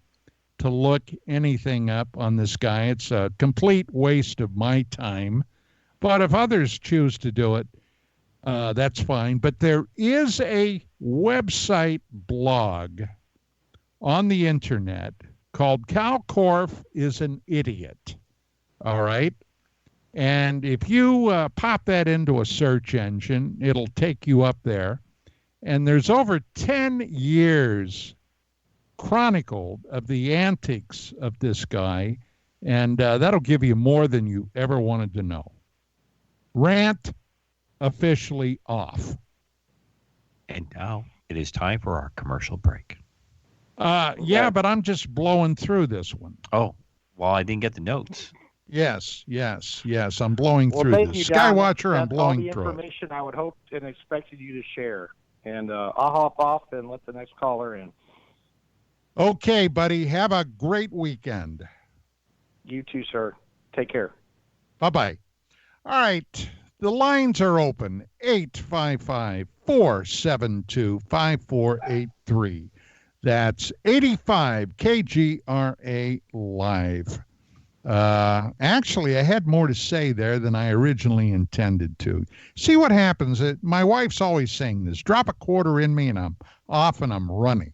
Speaker 4: to look anything up on this guy. It's a complete waste of my time. But if others choose to do it, that's fine. But there is a website blog on the internet called Kal Korff is an Idiot. All right. And if you pop that into a search engine, it'll take you up there. And there's over 10 years chronicled of the antics of this guy. And that'll give you more than you ever wanted to know. Rant officially off.
Speaker 5: And now it is time for our commercial break.
Speaker 4: Yeah, but I'm just blowing through this one.
Speaker 5: Oh, well, I didn't get the notes.
Speaker 4: Yes. I'm blowing through this. Skywatcher, I'm blowing through
Speaker 20: all the information I would hope and expected you to share. And I'll hop off and let the next caller in.
Speaker 4: Okay, buddy. Have a great weekend.
Speaker 20: You too, sir. Take care.
Speaker 4: Bye-bye. All right. The lines are open. 855-472-5483. That's 85 KGRA Live. Actually, I had more to say there than I originally intended to. See what happens? My wife's always saying this. Drop a quarter in me and I'm off and I'm running.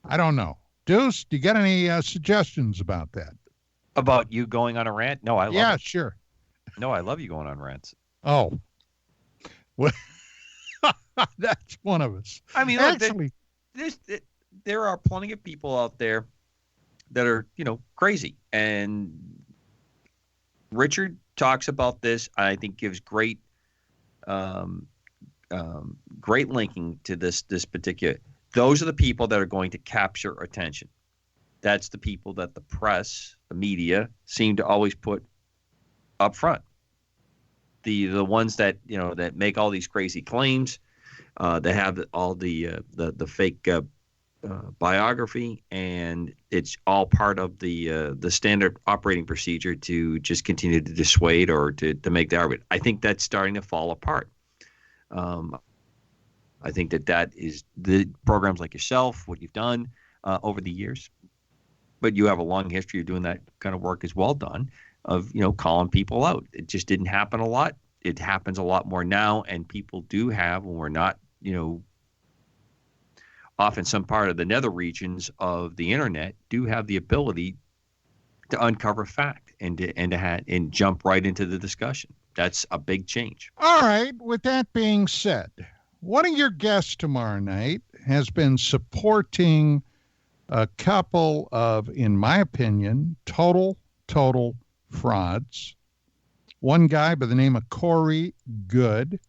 Speaker 4: I don't know. Deuce, do you got any suggestions about that?
Speaker 5: About you going on a rant? No, I love it.
Speaker 4: Yeah, sure.
Speaker 5: No, I love you going on rants.
Speaker 4: Oh. Well, that's one of us.
Speaker 5: I mean,
Speaker 4: actually,
Speaker 5: there are plenty of people out there that are, crazy. And Richard talks about this, I think gives great linking to this particular. Those are the people that are going to capture attention. That's the people that the press, the media, seem to always put up front. The ones that that make all these crazy claims, they have all the fake biography, and it's all part of the standard operating procedure to just continue to dissuade or to make the argument. I think that's starting to fall apart. I think that is the programs like yourself, what you've done over the years, but you have a long history of doing that kind of work as well done, of calling people out. It just didn't happen a lot. It happens a lot more now, and people do have, when we're not often some part of the nether regions of the internet do have the ability to uncover fact and jump right into the discussion. That's a big change.
Speaker 4: All right. With that being said, one of your guests tomorrow night has been supporting a couple of, in my opinion, total frauds. One guy by the name of Corey Good,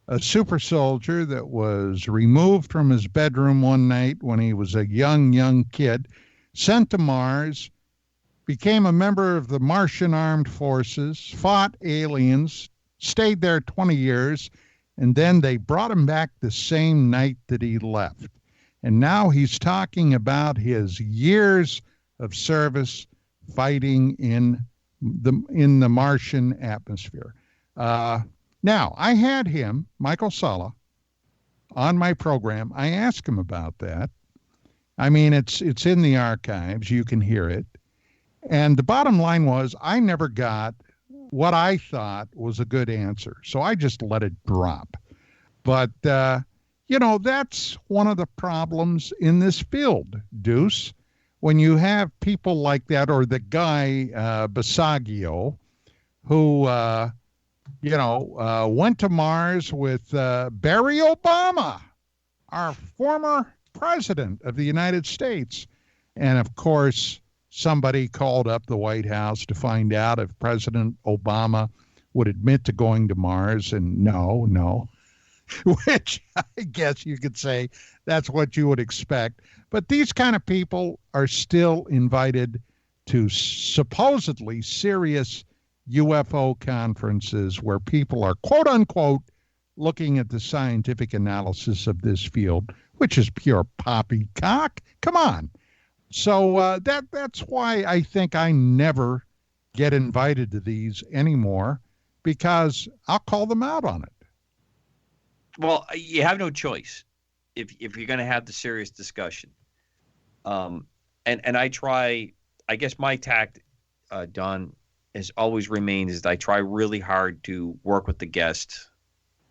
Speaker 4: a super soldier that was removed from his bedroom one night when he was a young kid, sent to Mars, became a member of the Martian Armed Forces, fought aliens, stayed there 20 years, and then they brought him back the same night that he left. And now he's talking about his years of service fighting in the Martian atmosphere. Now, I had him, Michael Salla, on my program. I asked him about that. I mean, it's in the archives. You can hear it. And the bottom line was I never got what I thought was a good answer. So I just let it drop. But, that's one of the problems in this field, Deuce. When you have people like that, or the guy, Basagio, who, went to Mars with Barry Obama, our former president of the United States. And, of course, somebody called up the White House to find out if President Obama would admit to going to Mars, and no, which I guess you could say that's what you would expect. But these kind of people are still invited to supposedly serious UFO conferences where people are, quote unquote, looking at the scientific analysis of this field, which is pure poppycock. Come on. So that's why I think I never get invited to these anymore, because I'll call them out on it.
Speaker 5: Well, you have no choice if you're going to have the serious discussion. And I try, I guess my tact, Don, has always remained is I try really hard to work with the guest.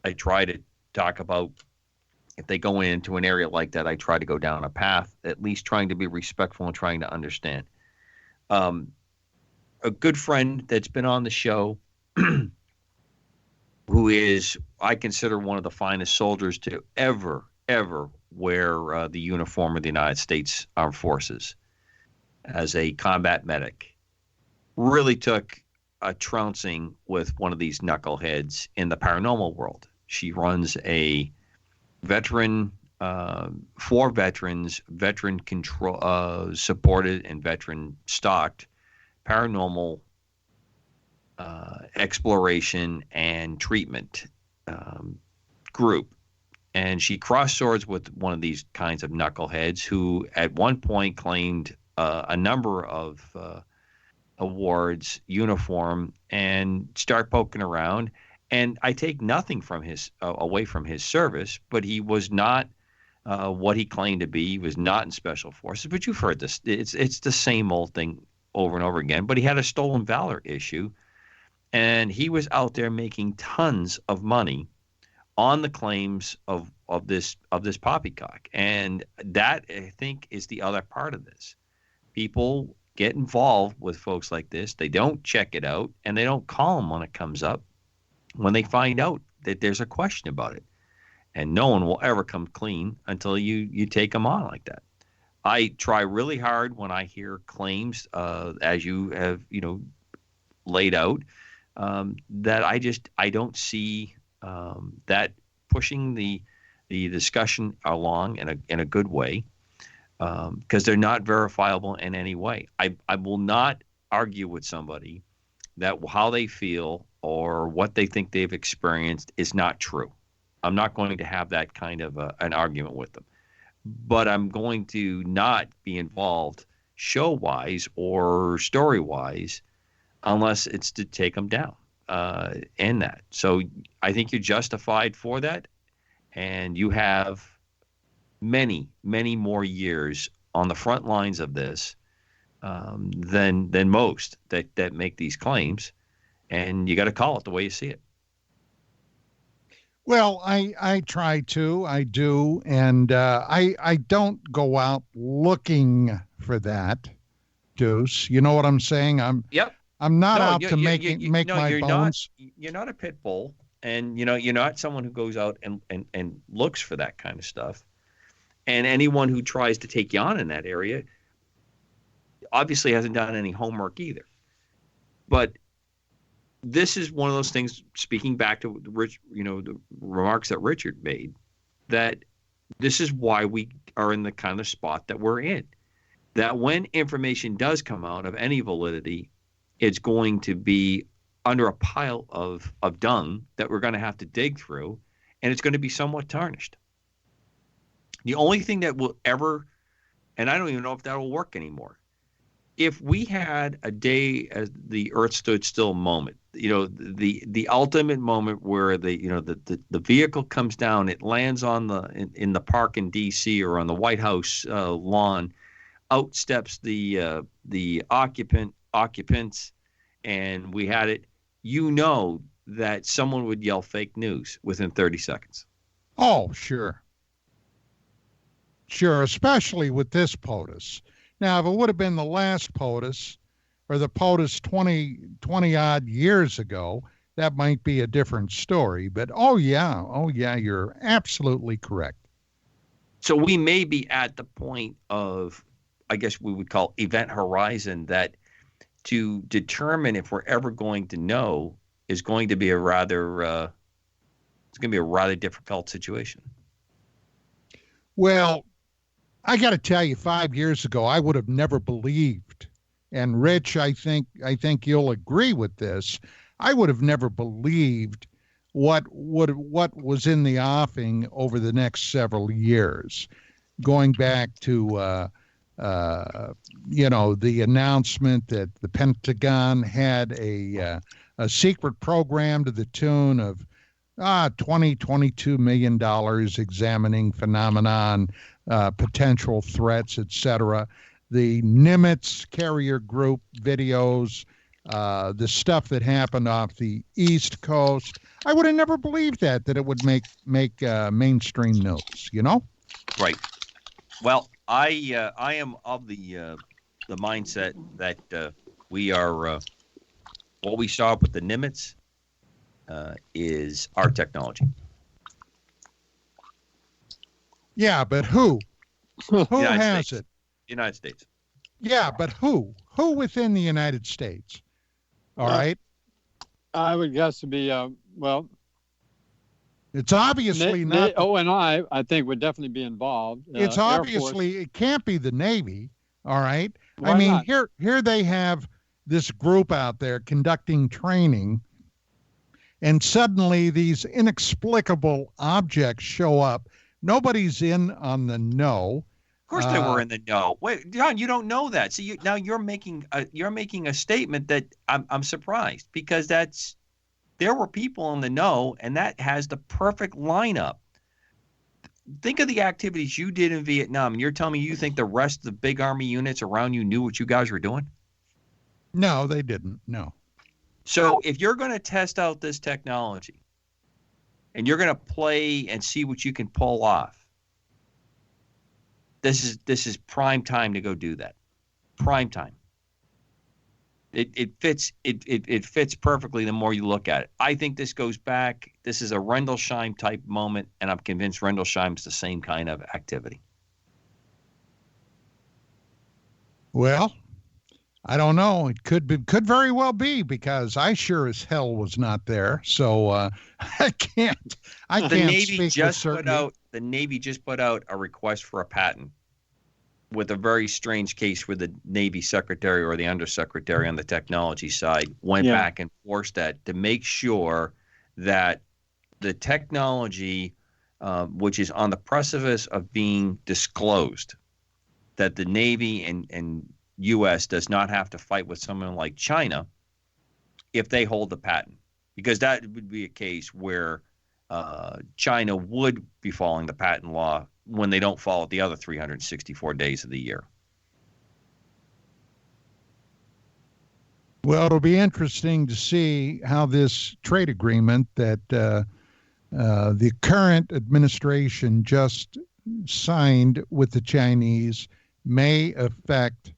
Speaker 5: I try to talk about, if they go into an area like that, I try to go down a path, at least trying to be respectful and trying to understand. A good friend that's been on the show, who is, I consider, one of the finest soldiers to ever wear the uniform of the United States Armed Forces as a combat medic, really took a trouncing with one of these knuckleheads in the paranormal world. She runs a veteran, for veterans, veteran control, supported and veteran stocked paranormal exploration and treatment group. And she crossed swords with one of these kinds of knuckleheads who at one point claimed a number of awards, uniform, and start poking around. And I take nothing from his away from his service, but he was not what he claimed to be. He was not in special forces. But you've heard this. It's the same old thing over and over again. But he had a stolen valor issue, and he was out there making tons of money on the claims of this poppycock. And that, I think, is the other part of this. People get involved with folks like this. They don't check it out, and they don't call them when it comes up, when they find out that there's a question about it. And no one will ever come clean until you take them on like that. I try really hard when I hear claims, as you have laid out, that I don't see that pushing the discussion along in a good way, because they're not verifiable in any way. I will not argue with somebody that how they feel or what they think they've experienced is not true. I'm not going to have that kind of an argument with them. But I'm going to not be involved show-wise or story-wise unless it's to take them down in that. So I think you're justified for that, and you have many, many more years on the front lines of this than most that make these claims, and you got to call it the way you see it.
Speaker 4: Well, I try to, I do, and I don't go out looking for that, Deuce. You know what I'm saying? I'm not out to make my bones.
Speaker 5: You're not a pit bull, and you're not someone who goes out and looks for that kind of stuff. And anyone who tries to take you on in that area obviously hasn't done any homework either. But this is one of those things, speaking back to the remarks that Richard made, that this is why we are in the kind of spot that we're in. That when information does come out of any validity, it's going to be under a pile of dung that we're going to have to dig through, and it's going to be somewhat tarnished. The only thing that will ever, and I don't even know if that will work anymore, if we had a day as the Earth stood still moment, the ultimate moment where the vehicle comes down, it lands on in the park in D.C. or on the White House lawn, out steps the occupants, and we had it. That someone would yell fake news within 30 seconds.
Speaker 4: Oh, sure. Sure, especially with this POTUS. Now, if it would have been the last POTUS or the POTUS 20 odd years ago, that might be a different story. But oh yeah, you're absolutely correct.
Speaker 5: So we may be at the point of, I guess we would call event horizon, that to determine if we're ever going to know is going to be a rather difficult situation.
Speaker 4: Well, I got to tell you, 5 years ago, I would have never believed, and Rich, I think you'll agree with this, I would have never believed what was in the offing over the next several years, going back to the announcement that the Pentagon had a secret program to the tune of $22 million examining phenomenon, potential threats, etc. The Nimitz carrier group videos, the stuff that happened off the East Coast. I would have never believed that it would make mainstream news,
Speaker 5: Right. Well, I am of the mindset that we are what we saw with the Nimitz is our technology.
Speaker 4: Yeah, but who? Who has it?
Speaker 5: United States.
Speaker 4: Yeah, but who? Who within the United States? All right.
Speaker 6: I would guess to be
Speaker 4: it's obviously not.
Speaker 6: I think would definitely be involved.
Speaker 4: It's obviously it can't be the Navy. All right.
Speaker 6: Why not?
Speaker 4: Here they have this group out there conducting training, and suddenly these inexplicable objects show up. Nobody's in on the know.
Speaker 5: Of course, they were in the know. Wait, John, you don't know that. So you're making a statement that I'm surprised, because there were people in the know, and that has the perfect lineup. Think of the activities you did in Vietnam, and you're telling me you think the rest of the big Army units around you knew what you guys were doing?
Speaker 4: No, they didn't. No.
Speaker 5: So if you're going to test out this technology, and you're going to play and see what you can pull off, this is prime time to go do that. Prime time. It fits perfectly the more you look at it. I think this goes back. This is a Rendlesham type moment, and I'm convinced Rendlesham's the same kind of activity.
Speaker 4: Well, I don't know. It could very well be, because I sure as hell was not there. So I can't speak with certainty.
Speaker 5: The Navy just put out a request for a patent with a very strange case where the Navy secretary or the undersecretary on the technology side went back and forced that to make sure that the technology, which is on the precipice of being disclosed, that the Navy and U.S. does not have to fight with someone like China if they hold the patent, because that would be a case where China would be following the patent law when they don't follow the other 364 days of the year.
Speaker 4: Well, it'll be interesting to see how this trade agreement that the current administration just signed with the Chinese may affect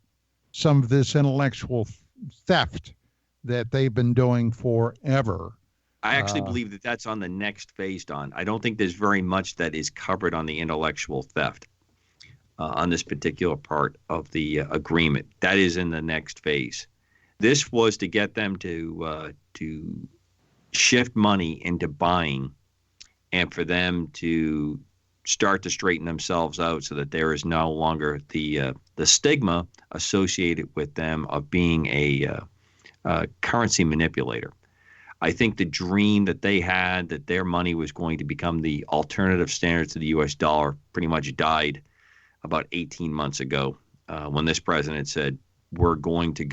Speaker 4: some of this intellectual theft that they've been doing forever.
Speaker 5: I actually believe that that's on the next phase, Don. I don't think there's very much that is covered on the intellectual theft on this particular part of the agreement. That is in the next phase. This was to get them to shift money into buying, and for them to start to straighten themselves out so that there is no longer the stigma associated with them of being a currency manipulator. I think the dream that they had that their money was going to become the alternative standard to the U.S. dollar pretty much died about 18 months ago when this president said, we're going to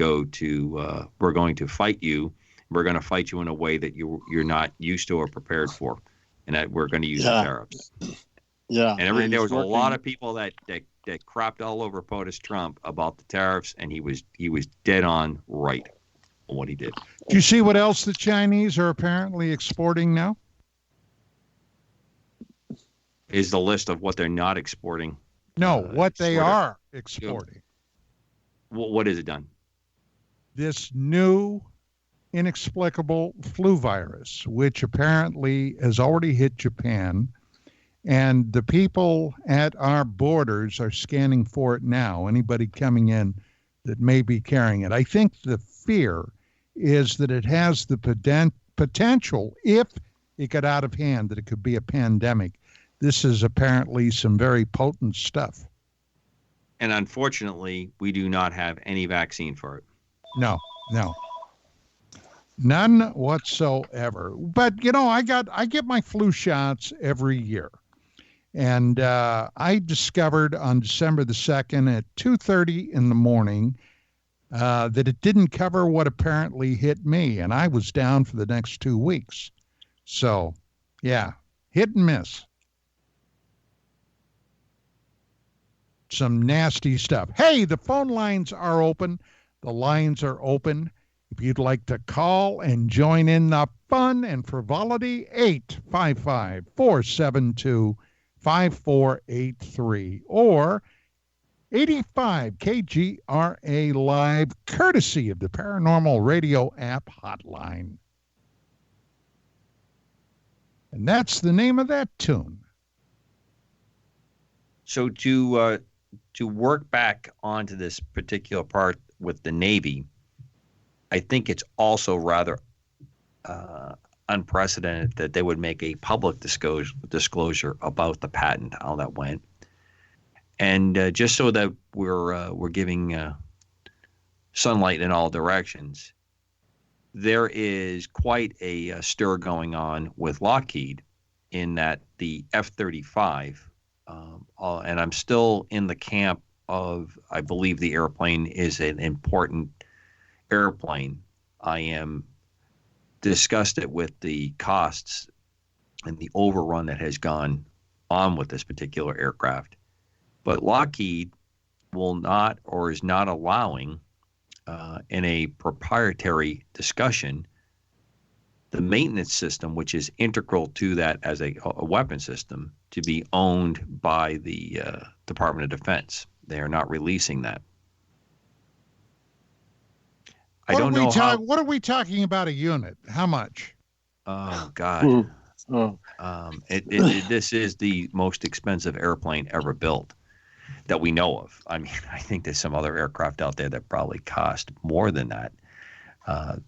Speaker 5: fight you. We're going to fight you in a way that you're not used to or prepared for, and that we're going to use the tariffs.
Speaker 6: Yeah.
Speaker 5: And there was a lot of people that crapped all over POTUS Trump about the tariffs, and he was dead on right on what he did.
Speaker 4: Do you see what else the Chinese are apparently exporting now?
Speaker 5: Is the list of what they're not exporting.
Speaker 4: No, what they are exporting.
Speaker 5: What is it, Don?
Speaker 4: This new inexplicable flu virus, which apparently has already hit Japan, and the people at our borders are scanning for it now, anybody coming in that may be carrying it. I think the fear is that it has the potential, if it got out of hand, that it could be a pandemic. This is apparently some very potent stuff.
Speaker 5: And unfortunately, we do not have any vaccine for it.
Speaker 4: No. None whatsoever. But, I get my flu shots every year. And I discovered on December the 2nd at 2:30 in the morning that it didn't cover what apparently hit me. And I was down for the next 2 weeks. So, yeah, hit and miss. Some nasty stuff. Hey, the phone lines are open. The lines are open. If you'd like to call and join in the fun and frivolity, 855-472-5483 or 85 KGRA Live, courtesy of the Paranormal Radio app hotline. And that's the name of that tune.
Speaker 5: So to work back onto this particular part with the Navy, I think it's also rather unprecedented that they would make a public disclosure about the patent, how that went, and just so that we're giving sunlight in all directions. There is quite a stir going on with Lockheed in that the F-35. And I'm still in the camp of, I believe the airplane is an important airplane. I am disgusted with the costs and the overrun that has gone on with this particular aircraft. But Lockheed will not, or is not allowing in a proprietary discussion, the maintenance system, which is integral to that as a weapon system, to be owned by the Department of Defense. They are not releasing that. I don't know how.
Speaker 4: What are we talking about a unit? How much?
Speaker 5: Oh God! This is the most expensive airplane ever built that we know of. I mean, I think there's some other aircraft out there that probably cost more than that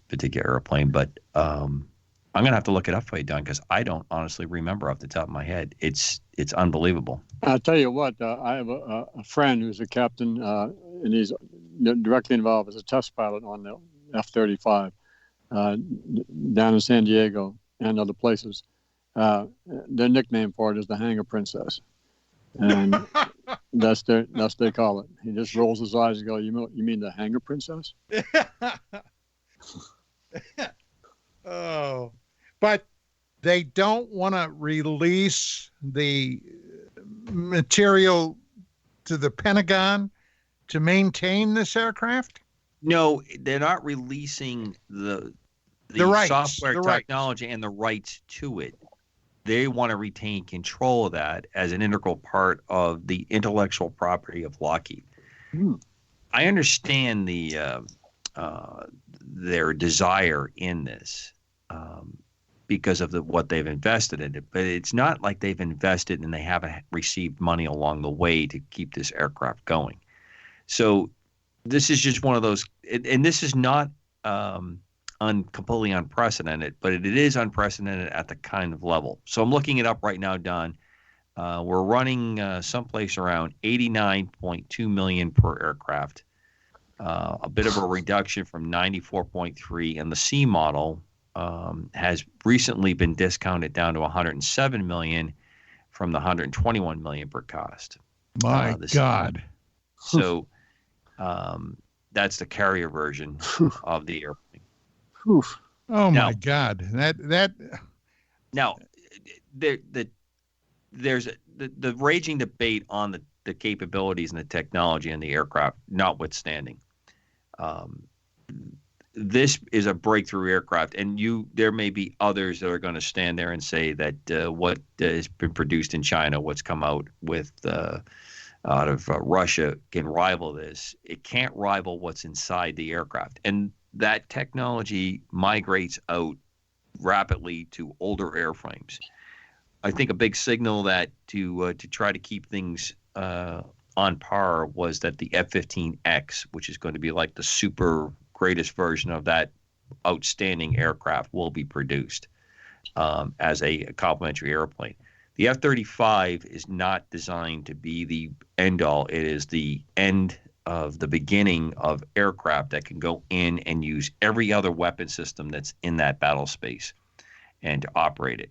Speaker 5: particular airplane, but I'm going to have to look it up for you, Don, because I don't honestly remember off the top of my head. It's unbelievable.
Speaker 6: I'll tell you what, I have a friend who's a captain, and he's directly involved as a test pilot on the F-35 down in San Diego and other places. Their nickname for it is the Hangar Princess. And that's they call it. He just rolls his eyes and goes, you mean the Hangar Princess?
Speaker 4: Oh. But they don't want to release the material to the Pentagon to maintain this aircraft?
Speaker 5: No, they're not releasing the
Speaker 4: rights,
Speaker 5: software
Speaker 4: the
Speaker 5: technology rights. And the rights to it. they want to retain control of that as an integral part of the intellectual property of Lockheed. I understand their desire in this because of what they've invested in it, but it's not like they've invested and they haven't received money along the way to keep this aircraft going. So this is just one of those, and this is not completely unprecedented, but it is unprecedented at the kind of level. So I'm looking it up right now, Don. We're running someplace around $89.2 million per aircraft, a bit of a reduction from 94.3, and the C model has recently been discounted down to 107 million from the 121 million per cost.
Speaker 4: My God!
Speaker 5: So that's the carrier version of the airplane.
Speaker 6: Oof.
Speaker 4: Oh my God! That
Speaker 5: now there's the raging debate on the capabilities and the technology and the aircraft notwithstanding. This is a breakthrough aircraft, and there may be others that are going to stand there and say that what has been produced in China, what's come out with out of Russia, can rival this. It can't rival what's inside the aircraft, and that technology migrates out rapidly to older airframes. I think a big signal that to try to keep things on par was that the F-15X, which is going to be like the super greatest version of that outstanding aircraft, will be produced as a complementary airplane. The F-35 is not designed to be the end all. It is the end of the beginning of aircraft that can go in and use every other weapon system that's in that battle space and to operate it.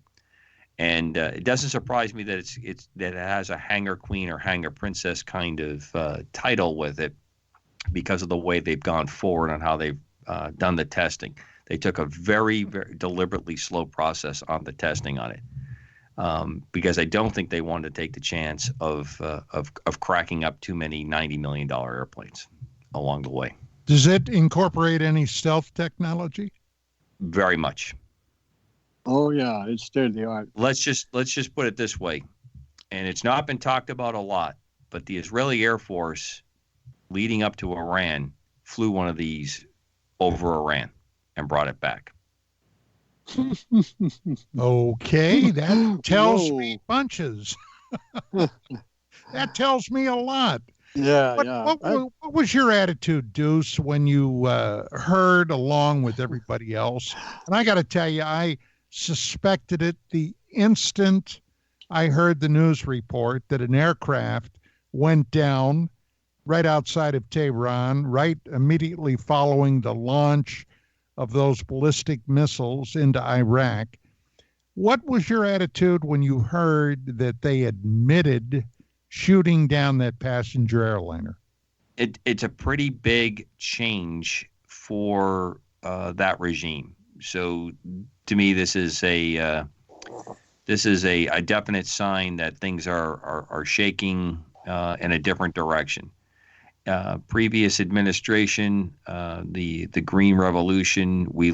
Speaker 5: And it doesn't surprise me that that it has a hangar queen or hangar princess kind of title with it, because of the way they've gone forward on how they've done the testing. They took a very, very deliberately slow process on the testing on it, because I don't think they wanted to take the chance of cracking up too many $90 million airplanes along the way.
Speaker 4: Does it incorporate any stealth technology?
Speaker 5: Very much.
Speaker 6: Oh yeah, it's state of the art.
Speaker 5: Let's just put it this way, and it's not been talked about a lot, but the Israeli Air Force, leading up to Iran, flew one of these over Iran and brought it back.
Speaker 4: Okay, that tells me bunches. That tells me a lot.
Speaker 6: Yeah,
Speaker 4: What was your attitude, Deuce, when you heard along with everybody else? And I got to tell you, I suspected it the instant I heard the news report that an aircraft went down right outside of Tehran, right immediately following the launch of those ballistic missiles into Iraq. What was your attitude when you heard that they admitted shooting down that passenger airliner?
Speaker 5: It's a pretty big change for that regime. So to me, this is a definite sign that things are shaking in a different direction. Previous administration, the Green Revolution, we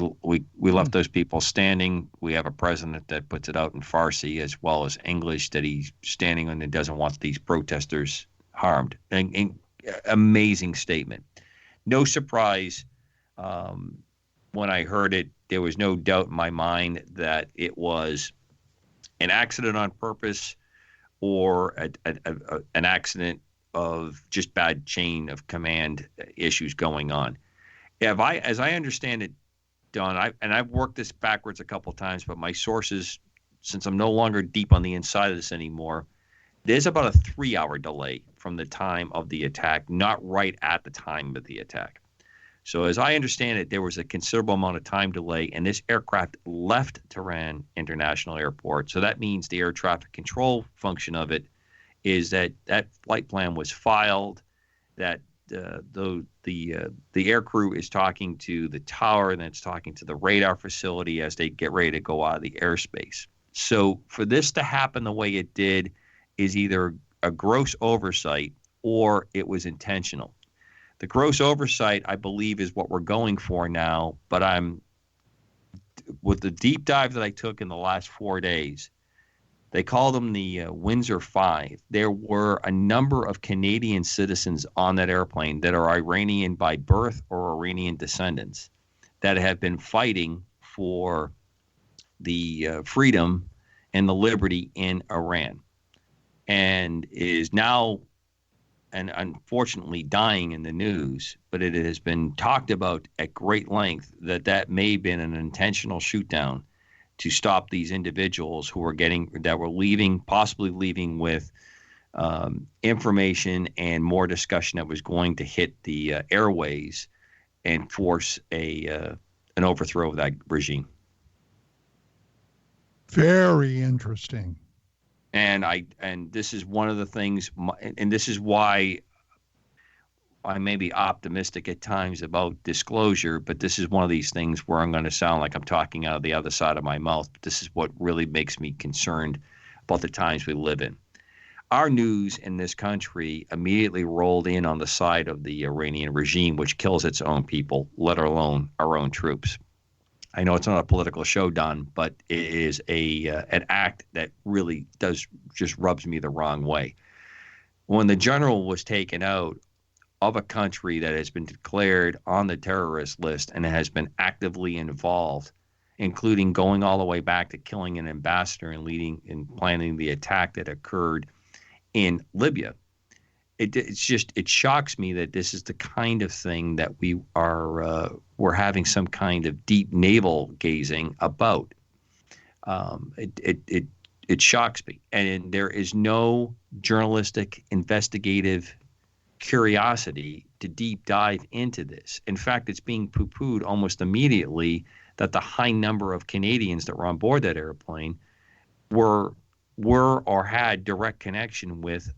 Speaker 5: left those people standing. We have a president that puts it out in Farsi as well as English, that he's standing on and doesn't want these protesters harmed. And amazing statement. No surprise when I heard it. There was no doubt in my mind that it was an accident on purpose or an accident of just bad chain of command issues going on. As I understand it, Don, I've worked this backwards a couple of times, but my sources, since I'm no longer deep on the inside of this anymore, there's about a 3-hour delay from the time of the attack, not right at the time of the attack. So as I understand it, there was a considerable amount of time delay, and this aircraft left Tehran International Airport. So that means the air traffic control function of it is that flight plan was filed, that the air crew is talking to the tower, and then it's talking to the radar facility as they get ready to go out of the airspace. So for this to happen the way it did is either a gross oversight or it was intentional. The gross oversight, I believe, is what we're going for now, but with the deep dive that I took in the last 4 days, They call them the Windsor Five. There were a number of Canadian citizens on that airplane that are Iranian by birth or Iranian descendants that have been fighting for the freedom and the liberty in Iran, and is now, and unfortunately, dying in the news. But it has been talked about at great length that may have been an intentional shoot down to stop these individuals who were possibly leaving with information and more discussion that was going to hit the airways and force an overthrow of that regime.
Speaker 4: Very interesting.
Speaker 5: And this is one of the things, and this is why I may be optimistic at times about disclosure, but this is one of these things where I'm going to sound like I'm talking out of the other side of my mouth. But this is what really makes me concerned about the times we live in. Our news in this country immediately rolled in on the side of the Iranian regime, which kills its own people, let alone our own troops. I know it's not a political show, Don, but it is an act that really just rubs me the wrong way. When the general was taken out of a country that has been declared on the terrorist list and has been actively involved, including going all the way back to killing an ambassador and leading and planning the attack that occurred in Libya, it shocks me that this is the kind of thing that we're having some kind of deep navel gazing about. It shocks me, and there is no journalistic investigative curiosity to deep dive into this. In fact, it's being poo-pooed almost immediately that the high number of Canadians that were on board that airplane were or had direct connection with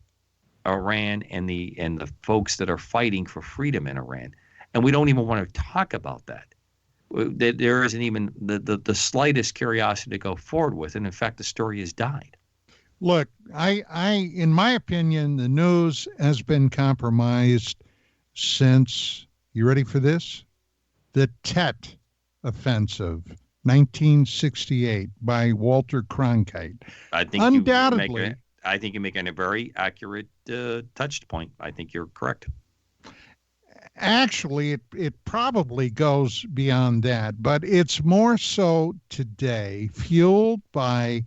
Speaker 5: Iran and the folks that are fighting for freedom in Iran. And we don't even want to talk about that. There isn't even the slightest curiosity to go forward with. And in fact, the story has died.
Speaker 4: Look, I in my opinion, the news has been compromised since, you ready for this? The Tet Offensive, 1968, by Walter Cronkite.
Speaker 5: I think undoubtedly, I think you're making a very accurate touched point. I think you're correct.
Speaker 4: Actually, it probably goes beyond that, but it's more so today, fueled by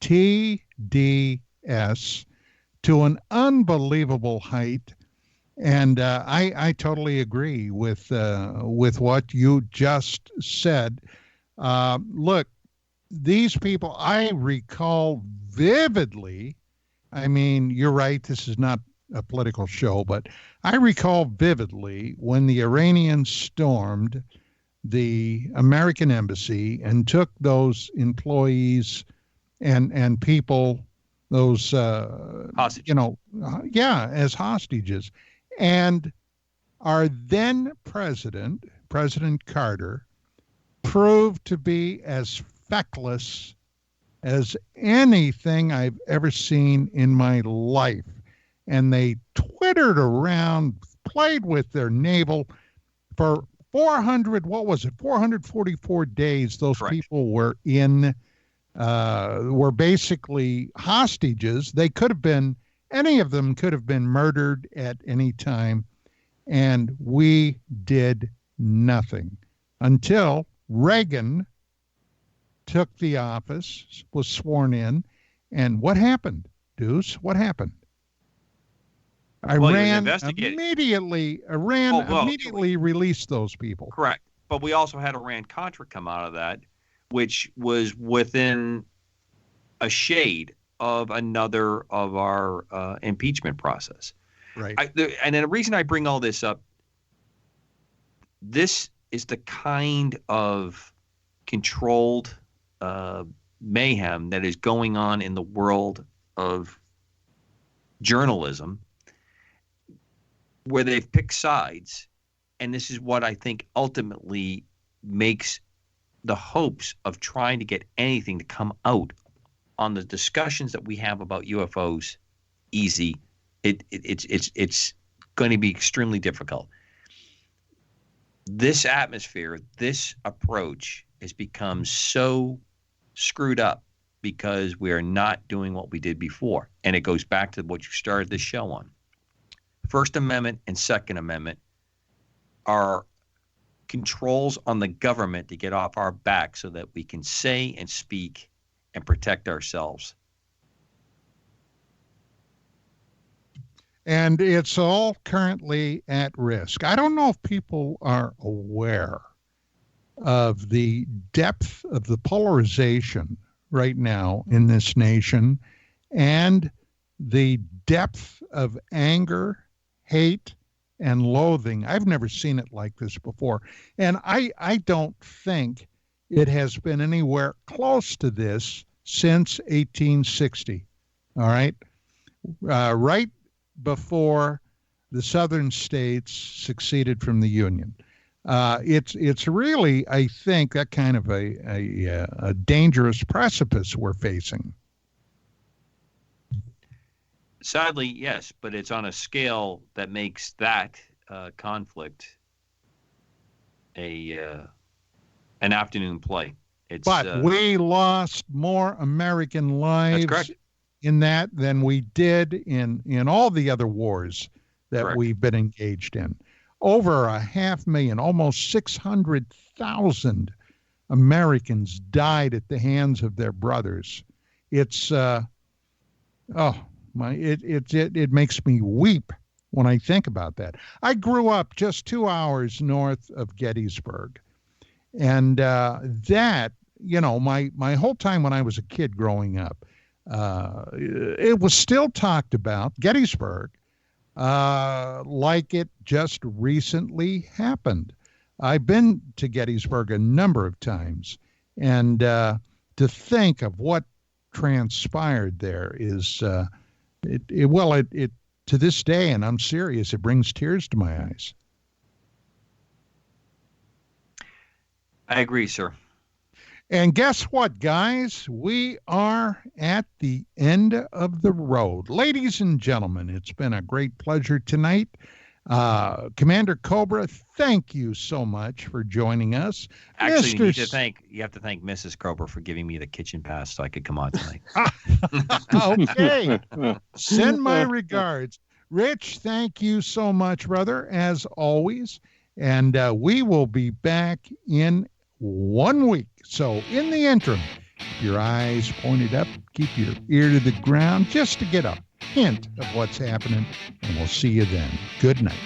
Speaker 4: TDS to an unbelievable height. And I totally agree with what you just said. Look, these people, I recall vividly, I mean, you're right, this is not a political show, but I recall vividly when the Iranians stormed the American embassy and took those employees and people, those,
Speaker 5: hostages.
Speaker 4: As hostages. And our then President Carter, proved to be as feckless as anything I've ever seen in my life. And they twittered around, played with their navel for 444 days. Those Correct. People were were basically hostages. They could have been, any of them could have been murdered at any time. And we did nothing until Reagan took the office, was sworn in. And what happened, Deuce? What happened? Iran immediately released those people.
Speaker 5: Correct. But we also had Iran-Contra come out of that, which was within a shade of another of our impeachment process.
Speaker 4: Right.
Speaker 5: And the reason I bring all this up, this is the kind of controlled mayhem that is going on in the world of journalism, where they've picked sides. And this is what I think ultimately makes the hopes of trying to get anything to come out on the discussions that we have about UFOs easy. It's going to be extremely difficult. This atmosphere, this approach has become so screwed up because we are not doing what we did before. And it goes back to what you started this show on. First Amendment and Second Amendment are controls on the government to get off our back so that we can say and speak and protect ourselves.
Speaker 4: And it's all currently at risk. I don't know if people are aware of the depth of the polarization right now in this nation and the depth of anger, hate, and loathing. I've never seen it like this before. And I don't think it has been anywhere close to this since 1860. All right? Right before the southern states seceded from the Union. It's really, I think, that kind of a dangerous precipice we're facing.
Speaker 5: Sadly, yes, but it's on a scale that makes that conflict an afternoon play.
Speaker 4: But we lost more American lives in that than we did in all the other wars that we've been engaged in. Over 500,000, almost 600,000 Americans died at the hands of their brothers. It's it makes me weep when I think about that. I grew up just 2 hours north of Gettysburg, and that, you know, my whole time when I was a kid growing up, it was still talked about, Gettysburg, like it just recently happened. I've been to Gettysburg a number of times, and to think of what transpired there is, it to this day, and I'm serious, it brings tears to my eyes.
Speaker 5: I agree, sir.
Speaker 4: And guess what, guys? We are at the end of the road. Ladies and gentlemen, it's been a great pleasure tonight. Commander Cobra, thank you so much for joining us.
Speaker 5: Actually, you have to thank Mrs. Cobra for giving me the kitchen pass so I could come on tonight.
Speaker 4: Okay. Send my regards. Rich, thank you so much, brother, as always. And we will be back in 1 week. So in the interim, keep your eyes pointed up, keep your ear to the ground just to get a hint of what's happening. And we'll see you then. Good night.